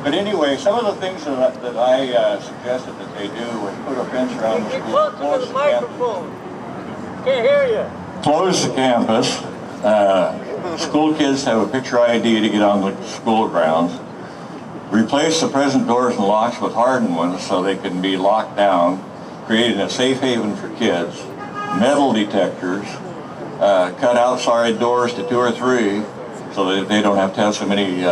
But anyway, some of the things that I suggested that they do was put a fence around the school, close the campus. Can't hear you. Close the campus. School kids have a picture ID to get on the school grounds. Replace the present doors and locks with hardened ones so they can be locked down, creating a safe haven for kids. Metal detectors. Cut outside doors to 2 or 3 so that they don't have to have so many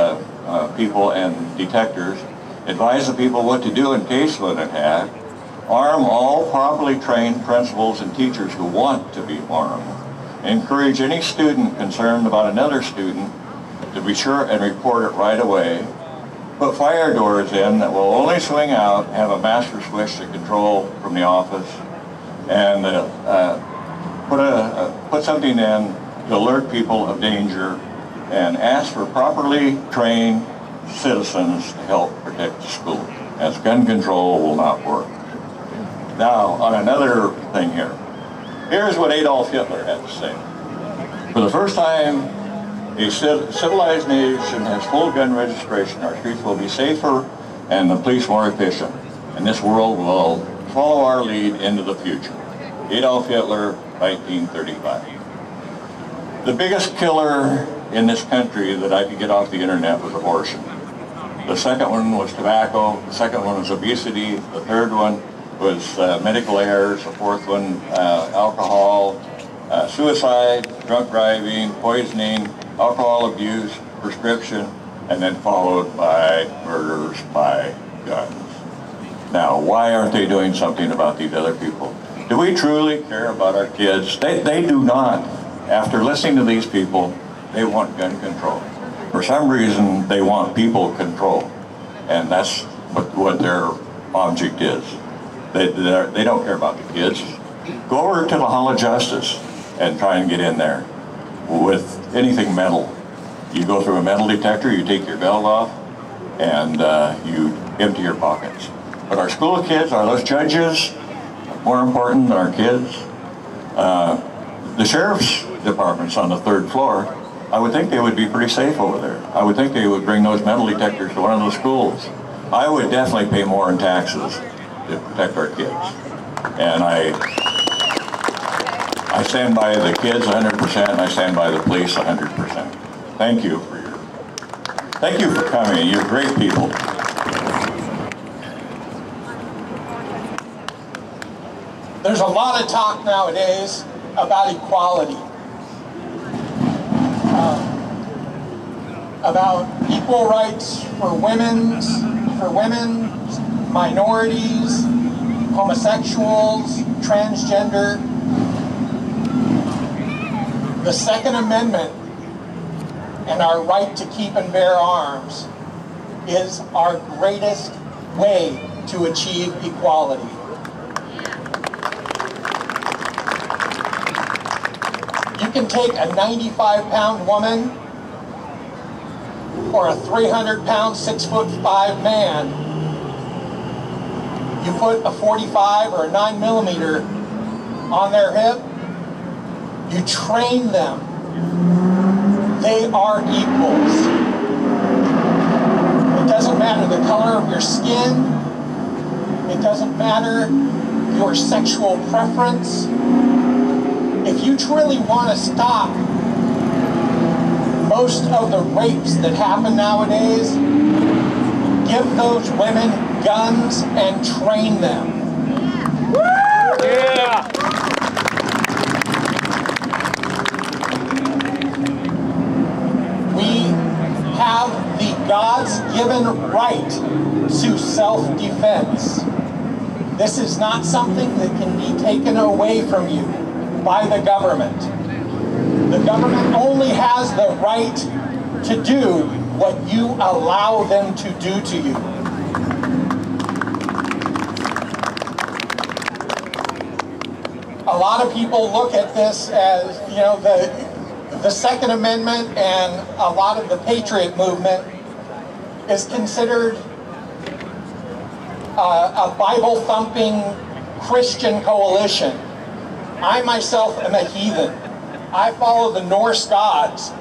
people and detectors. Advise the people what to do in case of an attack. Arm all properly trained principals and teachers who want to be armed. Encourage any student concerned about another student to be sure and report it right away. Put fire doors in that will only swing out, have a master switch to control from the office, and put something in to alert people of danger, and ask for properly trained citizens to help protect the school, as gun control will not work. Now, on another thing here. Here's what Adolf Hitler had to say. For the first time, a civilized nation has full gun registration. Our streets will be safer and the police more efficient. And this world will follow our lead into the future. Adolf Hitler, 1935. The biggest killer in this country that I could get off the internet was abortion. The second one was tobacco. The second one was obesity. The third one was medical errors. The fourth one, alcohol, suicide, drunk driving, poisoning, alcohol abuse, prescription, and then followed by murders by guns. Now, why aren't they doing something about these other people? Do we truly care about our kids? They do not. After listening to these people, they want gun control. For some reason, they want people control. And that's what their object is. They don't care about the kids. Go over to the Hall of Justice and try and get in there with anything metal. You go through a metal detector, you take your belt off, and you empty your pockets. But our school kids, are those judges more important than our kids? The sheriffs departments on the 3rd floor, I would think they would be pretty safe over there. I would think they would bring those metal detectors to one of those schools. I would definitely pay more in taxes to protect our kids. And I stand by the kids 100%, and I stand by the police 100%. Thank you for coming. You're great people. There's a lot of talk nowadays about equality, about equal rights for women, minorities, homosexuals, transgender. The Second Amendment and our right to keep and bear arms is our greatest way to achieve equality. You can take a 95-pound woman or a 300-pound, 6'5" man. You put a 45 or a 9mm on their hip, you train them. They are equals. It doesn't matter the color of your skin. It doesn't matter your sexual preference. If you truly want to stop most of the rapes that happen nowadays, give those women guns and train them. Yeah. We have the God's given right to self-defense. This is not something that can be taken away from you by the government. The government only has the right to do what you allow them to do to you. A lot of people look at this as, you know, the Second Amendment and a lot of the Patriot movement is considered a Bible-thumping Christian coalition. I myself am a heathen. I follow the Norse gods.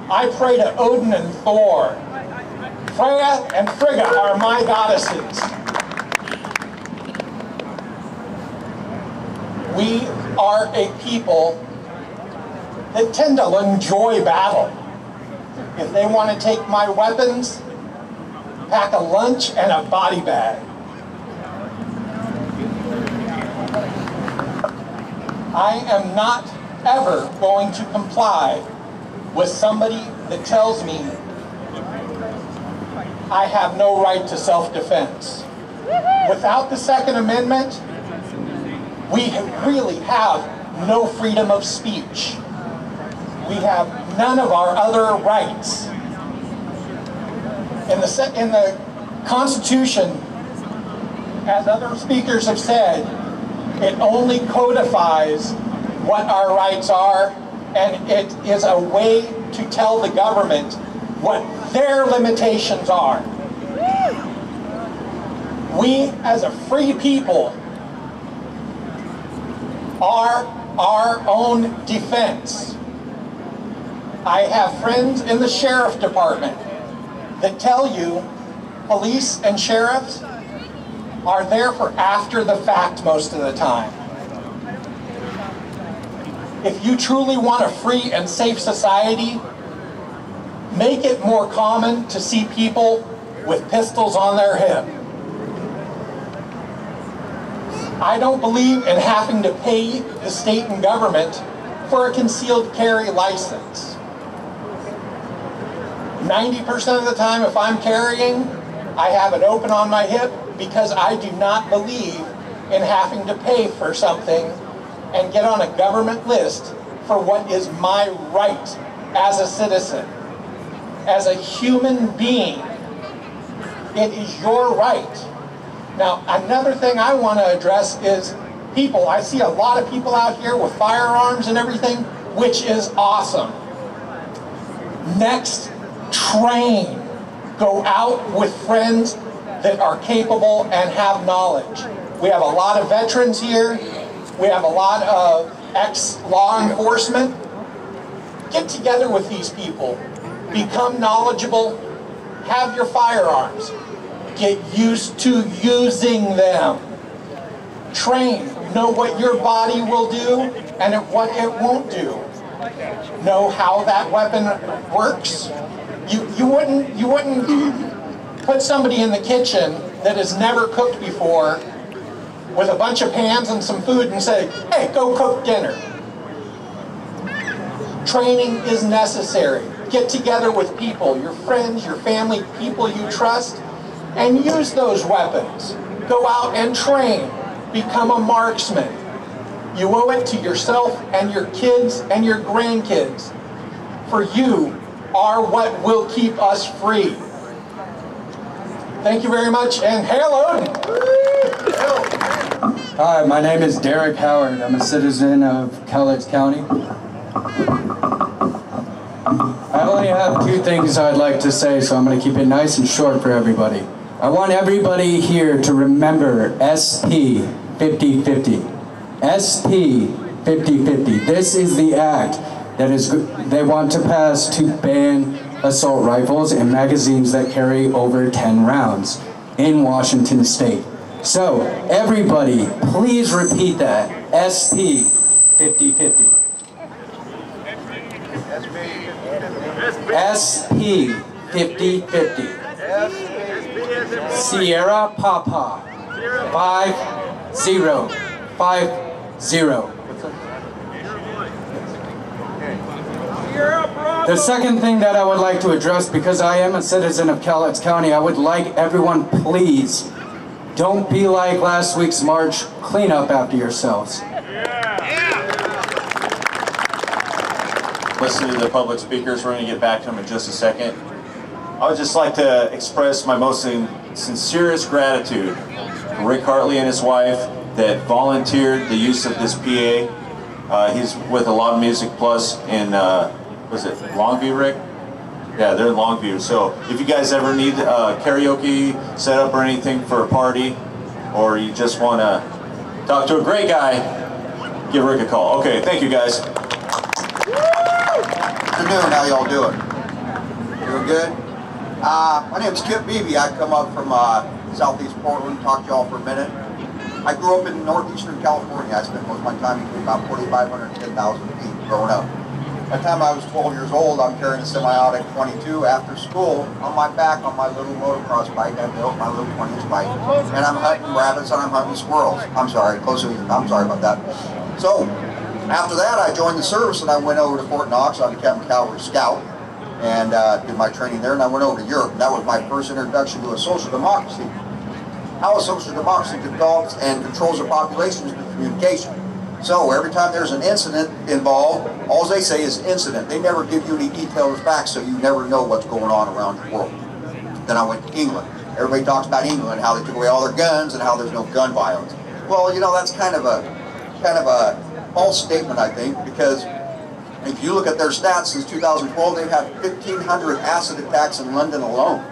I pray to Odin and Thor. Freya and Frigga are my goddesses. We are a people that tend to enjoy battle. If they want to take my weapons, pack a lunch and a body bag. I am not ever going to comply with somebody that tells me I have no right to self-defense. Without the Second Amendment, we really have no freedom of speech. We have none of our other rights. In the Constitution, as other speakers have said, it only codifies what our rights are, and it is a way to tell the government what their limitations are. We, as a free people, are our own defense. I have friends in the sheriff department that tell you police and sheriffs are there for after the fact most of the time. If you truly want a free and safe society, make it more common to see people with pistols on their hip. I don't believe in having to pay the state and government for a concealed carry license. 90% of the time, if I'm carrying, I have it open on my hip because I do not believe in having to pay for something and get on a government list for what is my right as a citizen. As a human being, it is your right. Now, another thing I want to address is people. I see a lot of people out here with firearms and everything, which is awesome. Next, train. Go out with friends that are capable and have knowledge. We have a lot of veterans here. We have a lot of ex-law enforcement. Get together with these people. Become knowledgeable. Have your firearms. Get used to using them. Train. Know what your body will do and what it won't do. Know how that weapon works. You wouldn't put somebody in the kitchen that has never cooked before with a bunch of pans and some food and say, hey, go cook dinner. Training is necessary. Get together with people, your friends, your family, people you trust, and use those weapons. Go out and train. Become a marksman. You owe it to yourself and your kids and your grandkids. For you are what will keep us free. Thank you very much, and hello. Hi, my name is Derek Howard. I'm a citizen of Cowlitz County. I only have two things I'd like to say, so I'm going to keep it nice and short for everybody. I want everybody here to remember SP 5050. SP 5050. This is the act that they want to pass to ban assault rifles and magazines that carry over 10 rounds in Washington State. So, everybody, please repeat that. SP 5050. SP 5050. Sierra Papa 5050. The second thing that I would like to address, because I am a citizen of Cowlitz County, I would like everyone, please, don't be like last week's march. Clean up after yourselves. Listen to the public speakers. We're going to get back to them in just a second. I would just like to express my most sincerest gratitude to Rick Hartley and his wife that volunteered the use of this PA. He's with a lot of Music Plus in, was it Longview, Rick? Yeah, they're in Longview. So if you guys ever need karaoke set up or anything for a party, or you just want to talk to a great guy, give Rick a call. Okay, thank you guys. Good afternoon, how y'all doing? Doing good? My name's Kip Beebe. I come up from southeast Portland, talk to y'all for a minute. I grew up in northeastern California. I spent most of my time between about 4,500 and 10,000 feet growing up. By the time I was 12 years old, I'm carrying a semi-auto 22 after school on my back on my little motocross bike. I built my little 20-inch bike. And I'm hunting rabbits and I'm hunting squirrels. I'm sorry, I'm sorry about that. So, after that, I joined the service and I went over to Fort Knox. I became a cavalry scout and did my training there, and I went over to Europe. And that was my first introduction to a social democracy. How a social democracy develops and controls a population is through communication. So every time there's an incident involved, all they say is incident. They never give you any detailed facts, so you never know what's going on around the world. Then I went to England. Everybody talks about England, how they took away all their guns and how there's no gun violence. Well, you know, that's kind of a false statement, I think, because if you look at their stats since 2012, they've had 1,500 acid attacks in London alone.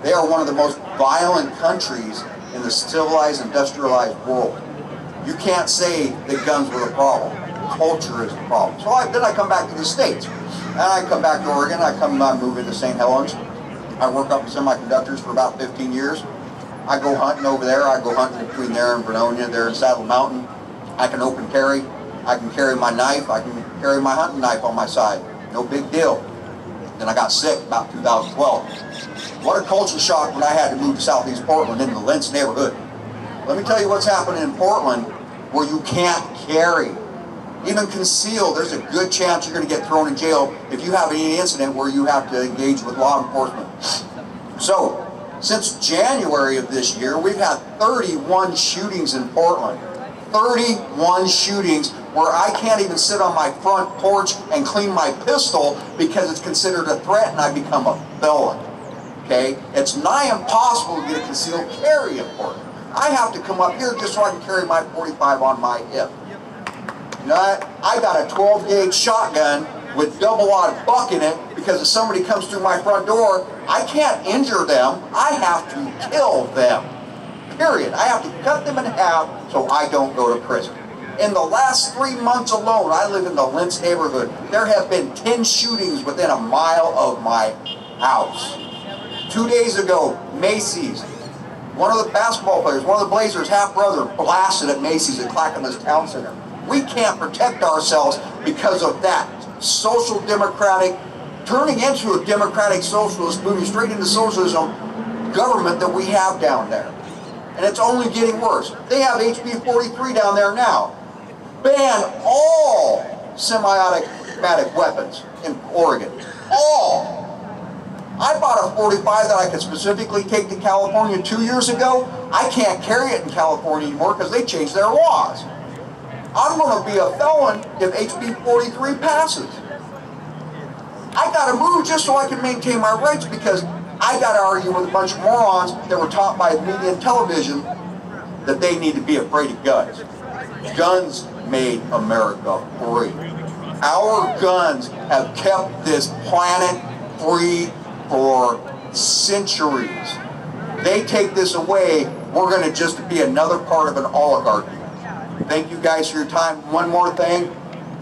They are one of the most violent countries in the civilized, industrialized world. You can't say that guns were the problem. Culture is the problem. So then I come back to the States. And I come back to Oregon. I move into St. Helens. I work up in semiconductors for about 15 years. I go hunting over there. I go hunting between there and Vernonia, there in Saddle Mountain. I can open carry. I can carry my knife. I can carry my hunting knife on my side. No big deal. Then I got sick about 2012. What a culture shock when I had to move to southeast Portland into the Lentz neighborhood. Let me tell you what's happening in Portland where you can't carry. Even conceal, there's a good chance you're going to get thrown in jail if you have any incident where you have to engage with law enforcement. So, since January of this year, we've had 31 shootings in Portland. 31 shootings where I can't even sit on my front porch and clean my pistol because it's considered a threat and I become a felon. Okay? It's nigh impossible to get a concealed carry in Portland. I have to come up here just so I can carry my 45 on my hip. You know, I got a 12-gauge shotgun with double-aught buck in it because if somebody comes through my front door, I can't injure them. I have to kill them. Period. I have to cut them in half so I don't go to prison. In the last 3 months alone, I live in the Lentz neighborhood, there have been 10 shootings within a mile of my house. 2 days ago, Macy's, one of the basketball players, one of the Blazers' half-brother, blasted at Macy's at Clackamas Town Center. We can't protect ourselves because of that social democratic, turning into a democratic socialist, moving straight into socialism government that we have down there. And it's only getting worse. They have HB 43 down there now. Ban all semi-automatic weapons in Oregon. All. I bought a 45 that I could specifically take to California 2 years ago. I can't carry it in California anymore because they changed their laws. I'm going to be a felon if HB 43 passes. I got to move just so I can maintain my rights because I got to argue with a bunch of morons that were taught by media and television that they need to be afraid of guns. Guns made America free. Our guns have kept this planet free for centuries. They take this away, we're going to just be another part of an oligarchy. Thank you guys for your time. One more thing.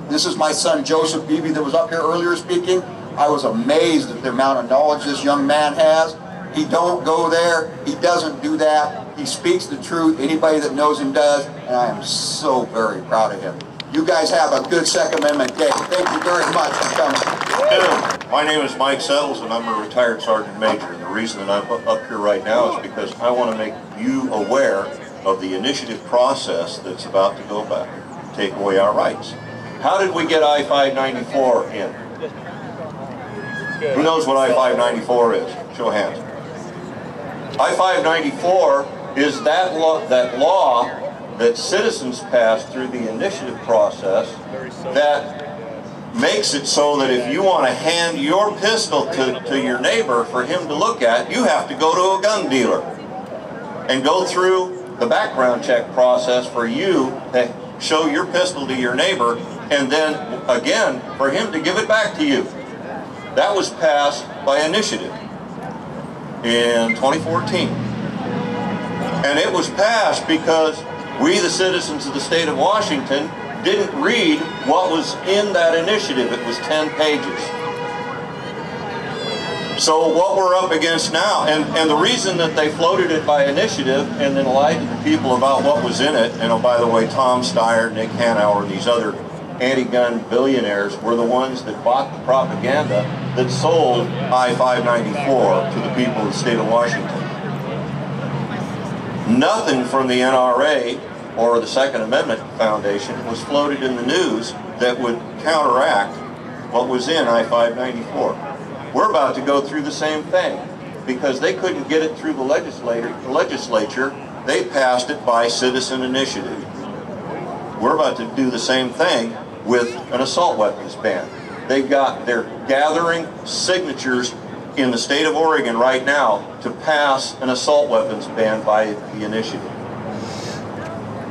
This is my son Joseph Beebe that was up here earlier speaking. I was amazed at the amount of knowledge this young man has. He don't go there. He doesn't do that. He speaks the truth. Anybody that knows him does. And I am so very proud of him. You guys have a good Second Amendment day. Thank you very much for coming. My name is Mike Settles, and I'm a retired Sergeant Major. And the reason that I'm up here right now is because I want to make you aware of the initiative process that's about to go back, take away our rights. How did we get I-594 in? Who knows what I-594 is? Show of hands. I-594 is that law that citizens passed through the initiative process that makes it so that if you want to hand your pistol to your neighbor for him to look at, you have to go to a gun dealer and go through the background check process for you to show your pistol to your neighbor, and then again for him to give it back to you. That was passed by initiative in 2014. And it was passed because we, the citizens of the state of Washington, didn't read what was in that initiative. It was 10 pages. So what we're up against now, and the reason that they floated it by initiative and then lied to the people about what was in it, and oh, by the way, Tom Steyer, Nick Hanauer, and these other anti-gun billionaires were the ones that bought the propaganda that sold I-594 to the people of the state of Washington. Nothing from the NRA or the Second Amendment Foundation was floated in the news that would counteract what was in I-594. We're about to go through the same thing because they couldn't get it through the legislature. They passed it by citizen initiative. We're about to do the same thing with an assault weapons ban. They're gathering signatures in the state of Oregon right now to pass an assault weapons ban by the initiative.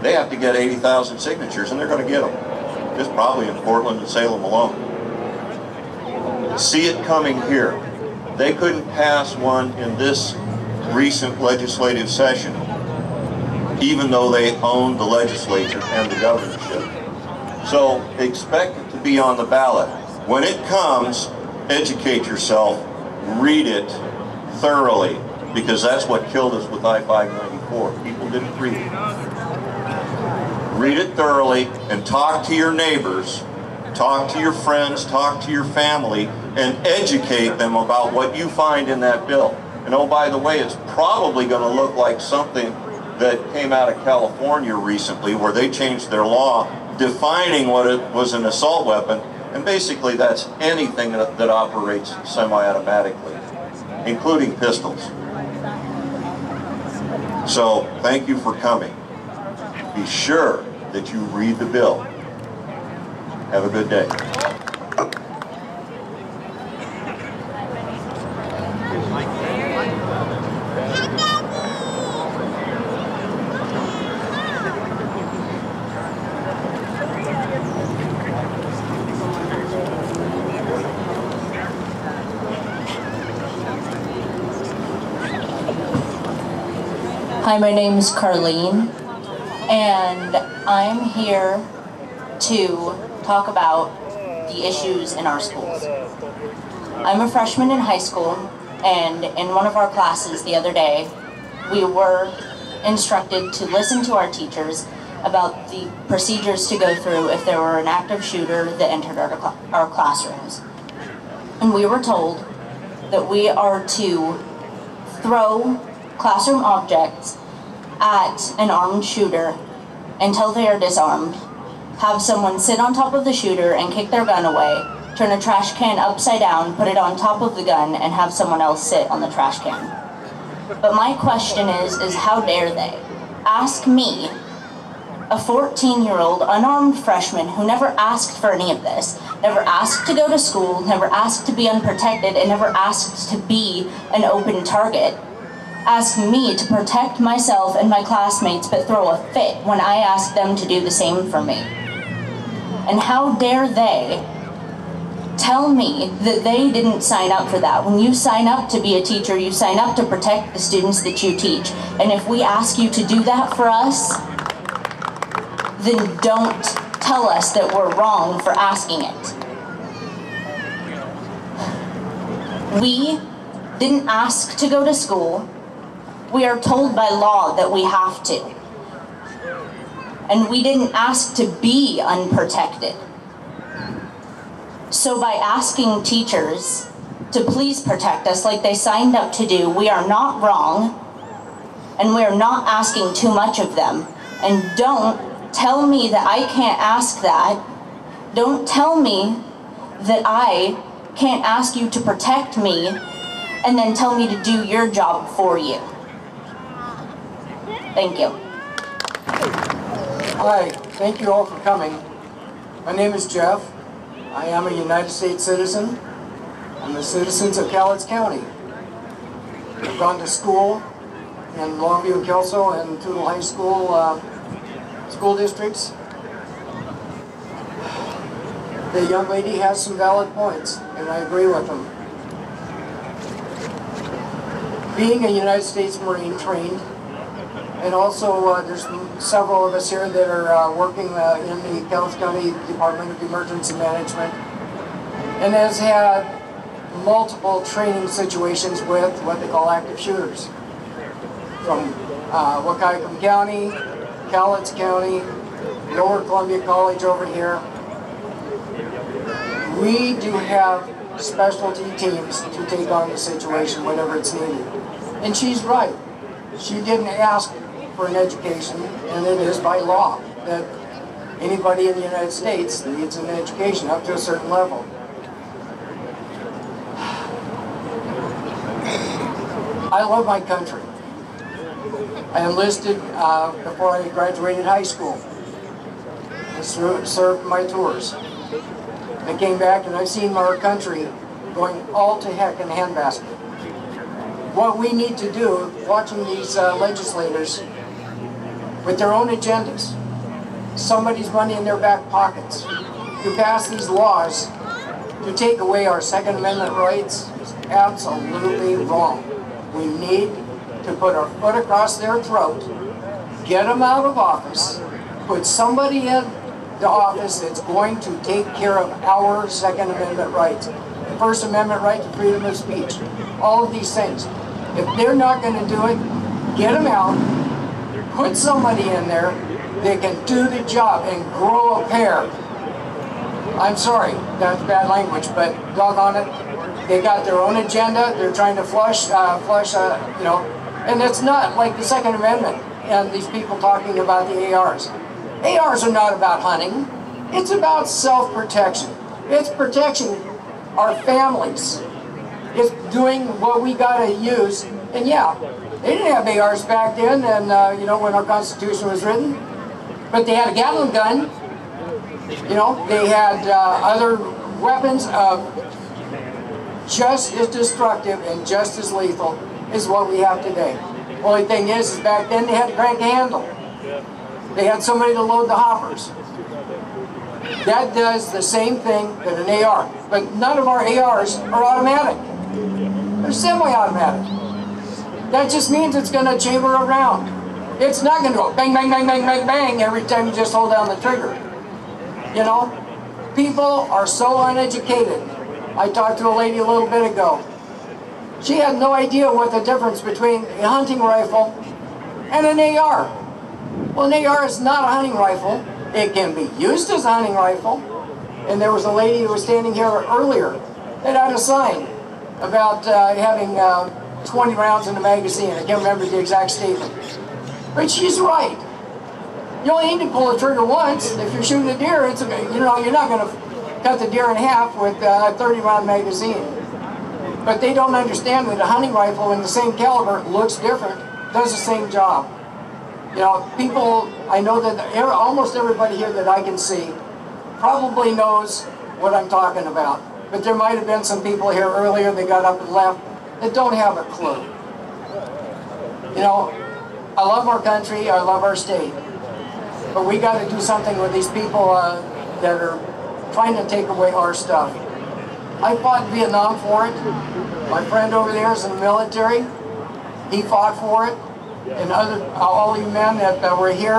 They have to get 80,000 signatures, and they're going to get them. Just probably in Portland and Salem alone. See it coming here. They couldn't pass one in this recent legislative session, even though they owned the legislature and the governorship. So expect it to be on the ballot. When it comes, educate yourself, read it thoroughly, because that's what killed us with I-594. People didn't read it. Read it thoroughly and talk to your neighbors, talk to your friends, talk to your family, and educate them about what you find in that bill. And oh, by the way, it's probably going to look like something that came out of California recently, where they changed their law defining what it was an assault weapon, and basically that's anything that operates semi-automatically, including pistols. So thank you for coming. Be sure that you read the bill. Have a good day. Hi, my name is Carlene, and I'm here to talk about the issues in our schools. I'm a freshman in high school, and in one of our classes the other day, we were instructed to listen to our teachers about the procedures to go through if there were an active shooter that entered our classrooms. And we were told that we are to throw classroom objects at an armed shooter until they are disarmed, have someone sit on top of the shooter and kick their gun away, turn a trash can upside down, put it on top of the gun, and have someone else sit on the trash can. But my question is how dare they ask me, a 14-year-old unarmed freshman who never asked for any of this, never asked to go to school, never asked to be unprotected, and never asked to be an open target, ask me to protect myself and my classmates but throw a fit when I ask them to do the same for me. And how dare they tell me that they didn't sign up for that. When you sign up to be a teacher, you sign up to protect the students that you teach. And if we ask you to do that for us, then don't tell us that we're wrong for asking it. We didn't ask to go to school. We are told by law that we have to. And we didn't ask to be unprotected. So by asking teachers to please protect us like they signed up to do, we are not wrong, and we are not asking too much of them. And don't tell me that I can't ask that. Don't tell me that I can't ask you to protect me and then tell me to do your job for you. Thank you. Hi, thank you all for coming. My name is Jeff. I am a United States citizen. I'm a citizen of Cowlitz County. I've gone to school in Longview and Kelso and Toodle High School school districts. The young lady has some valid points, and I agree with them. Being a United States Marine trained, and also there's several of us here that are working in the Cowlitz County Department of Emergency Management, and has had multiple training situations with what they call active shooters. From Wahkiakum County, Cowlitz County, Lower Columbia College over here. We do have specialty teams to take on the situation whenever it's needed. And she's right. She didn't ask for an education, and it is by law that anybody in the United States needs an education up to a certain level. I love my country. I enlisted before I graduated high school. I served my tours. I came back and I've seen our country going all to heck in a handbasket. What we need to do, watching these legislators with their own agendas, somebody's money in their back pockets, to pass these laws to take away our Second Amendment rights is absolutely wrong. We need to put our foot across their throat, get them out of office, put somebody in the office that's going to take care of our Second Amendment rights. The First Amendment right to freedom of speech. All of these things. If they're not going to do it, get them out, put somebody in there that can do the job and grow a pair. I'm sorry, that's bad language, but doggone it, they got their own agenda. They're trying to flush, you know, and it's not like the Second Amendment and these people talking about the ARs. ARs are not about hunting. It's about self-protection. It's protecting our families. It's doing what we got to use. And yeah, they didn't have ARs back then, and you know, when our Constitution was written. But they had a Gatling gun. You know, they had other weapons just as destructive and just as lethal as what we have today. Only thing is back then they had to crank a handle. They had somebody to load the hoppers. That does the same thing that an AR. But none of our ARs are automatic. They're semi-automatic. That just means it's going to chamber around. It's not going to go bang, bang, bang, bang, bang, bang every time you just hold down the trigger. You know, people are so uneducated. I talked to a lady a little bit ago. She had no idea what the difference between a hunting rifle and an AR. Well, an AR is not a hunting rifle. It can be used as a hunting rifle. And there was a lady who was standing here earlier that had a sign about having 20 rounds in the magazine. I can't remember the exact statement. But she's right. You only need to pull the trigger once. If you're shooting a deer, it's you're not going to cut the deer in half with a 30-round magazine. But they don't understand that a hunting rifle in the same caliber looks different, does the same job. You know, people, I know that almost everybody here that I can see probably knows what I'm talking about. But there might have been some people here earlier that got up and left that don't have a clue. You know, I love our country, I love our state. But we got to do something with these people that are trying to take away our stuff. I fought in Vietnam for it. My friend over there is in the military. He fought for it. And all you men that were here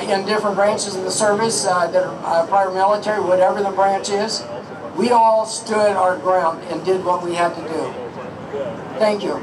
in different branches of the service that are prior military, whatever the branch is, we all stood our ground and did what we had to do. Thank you.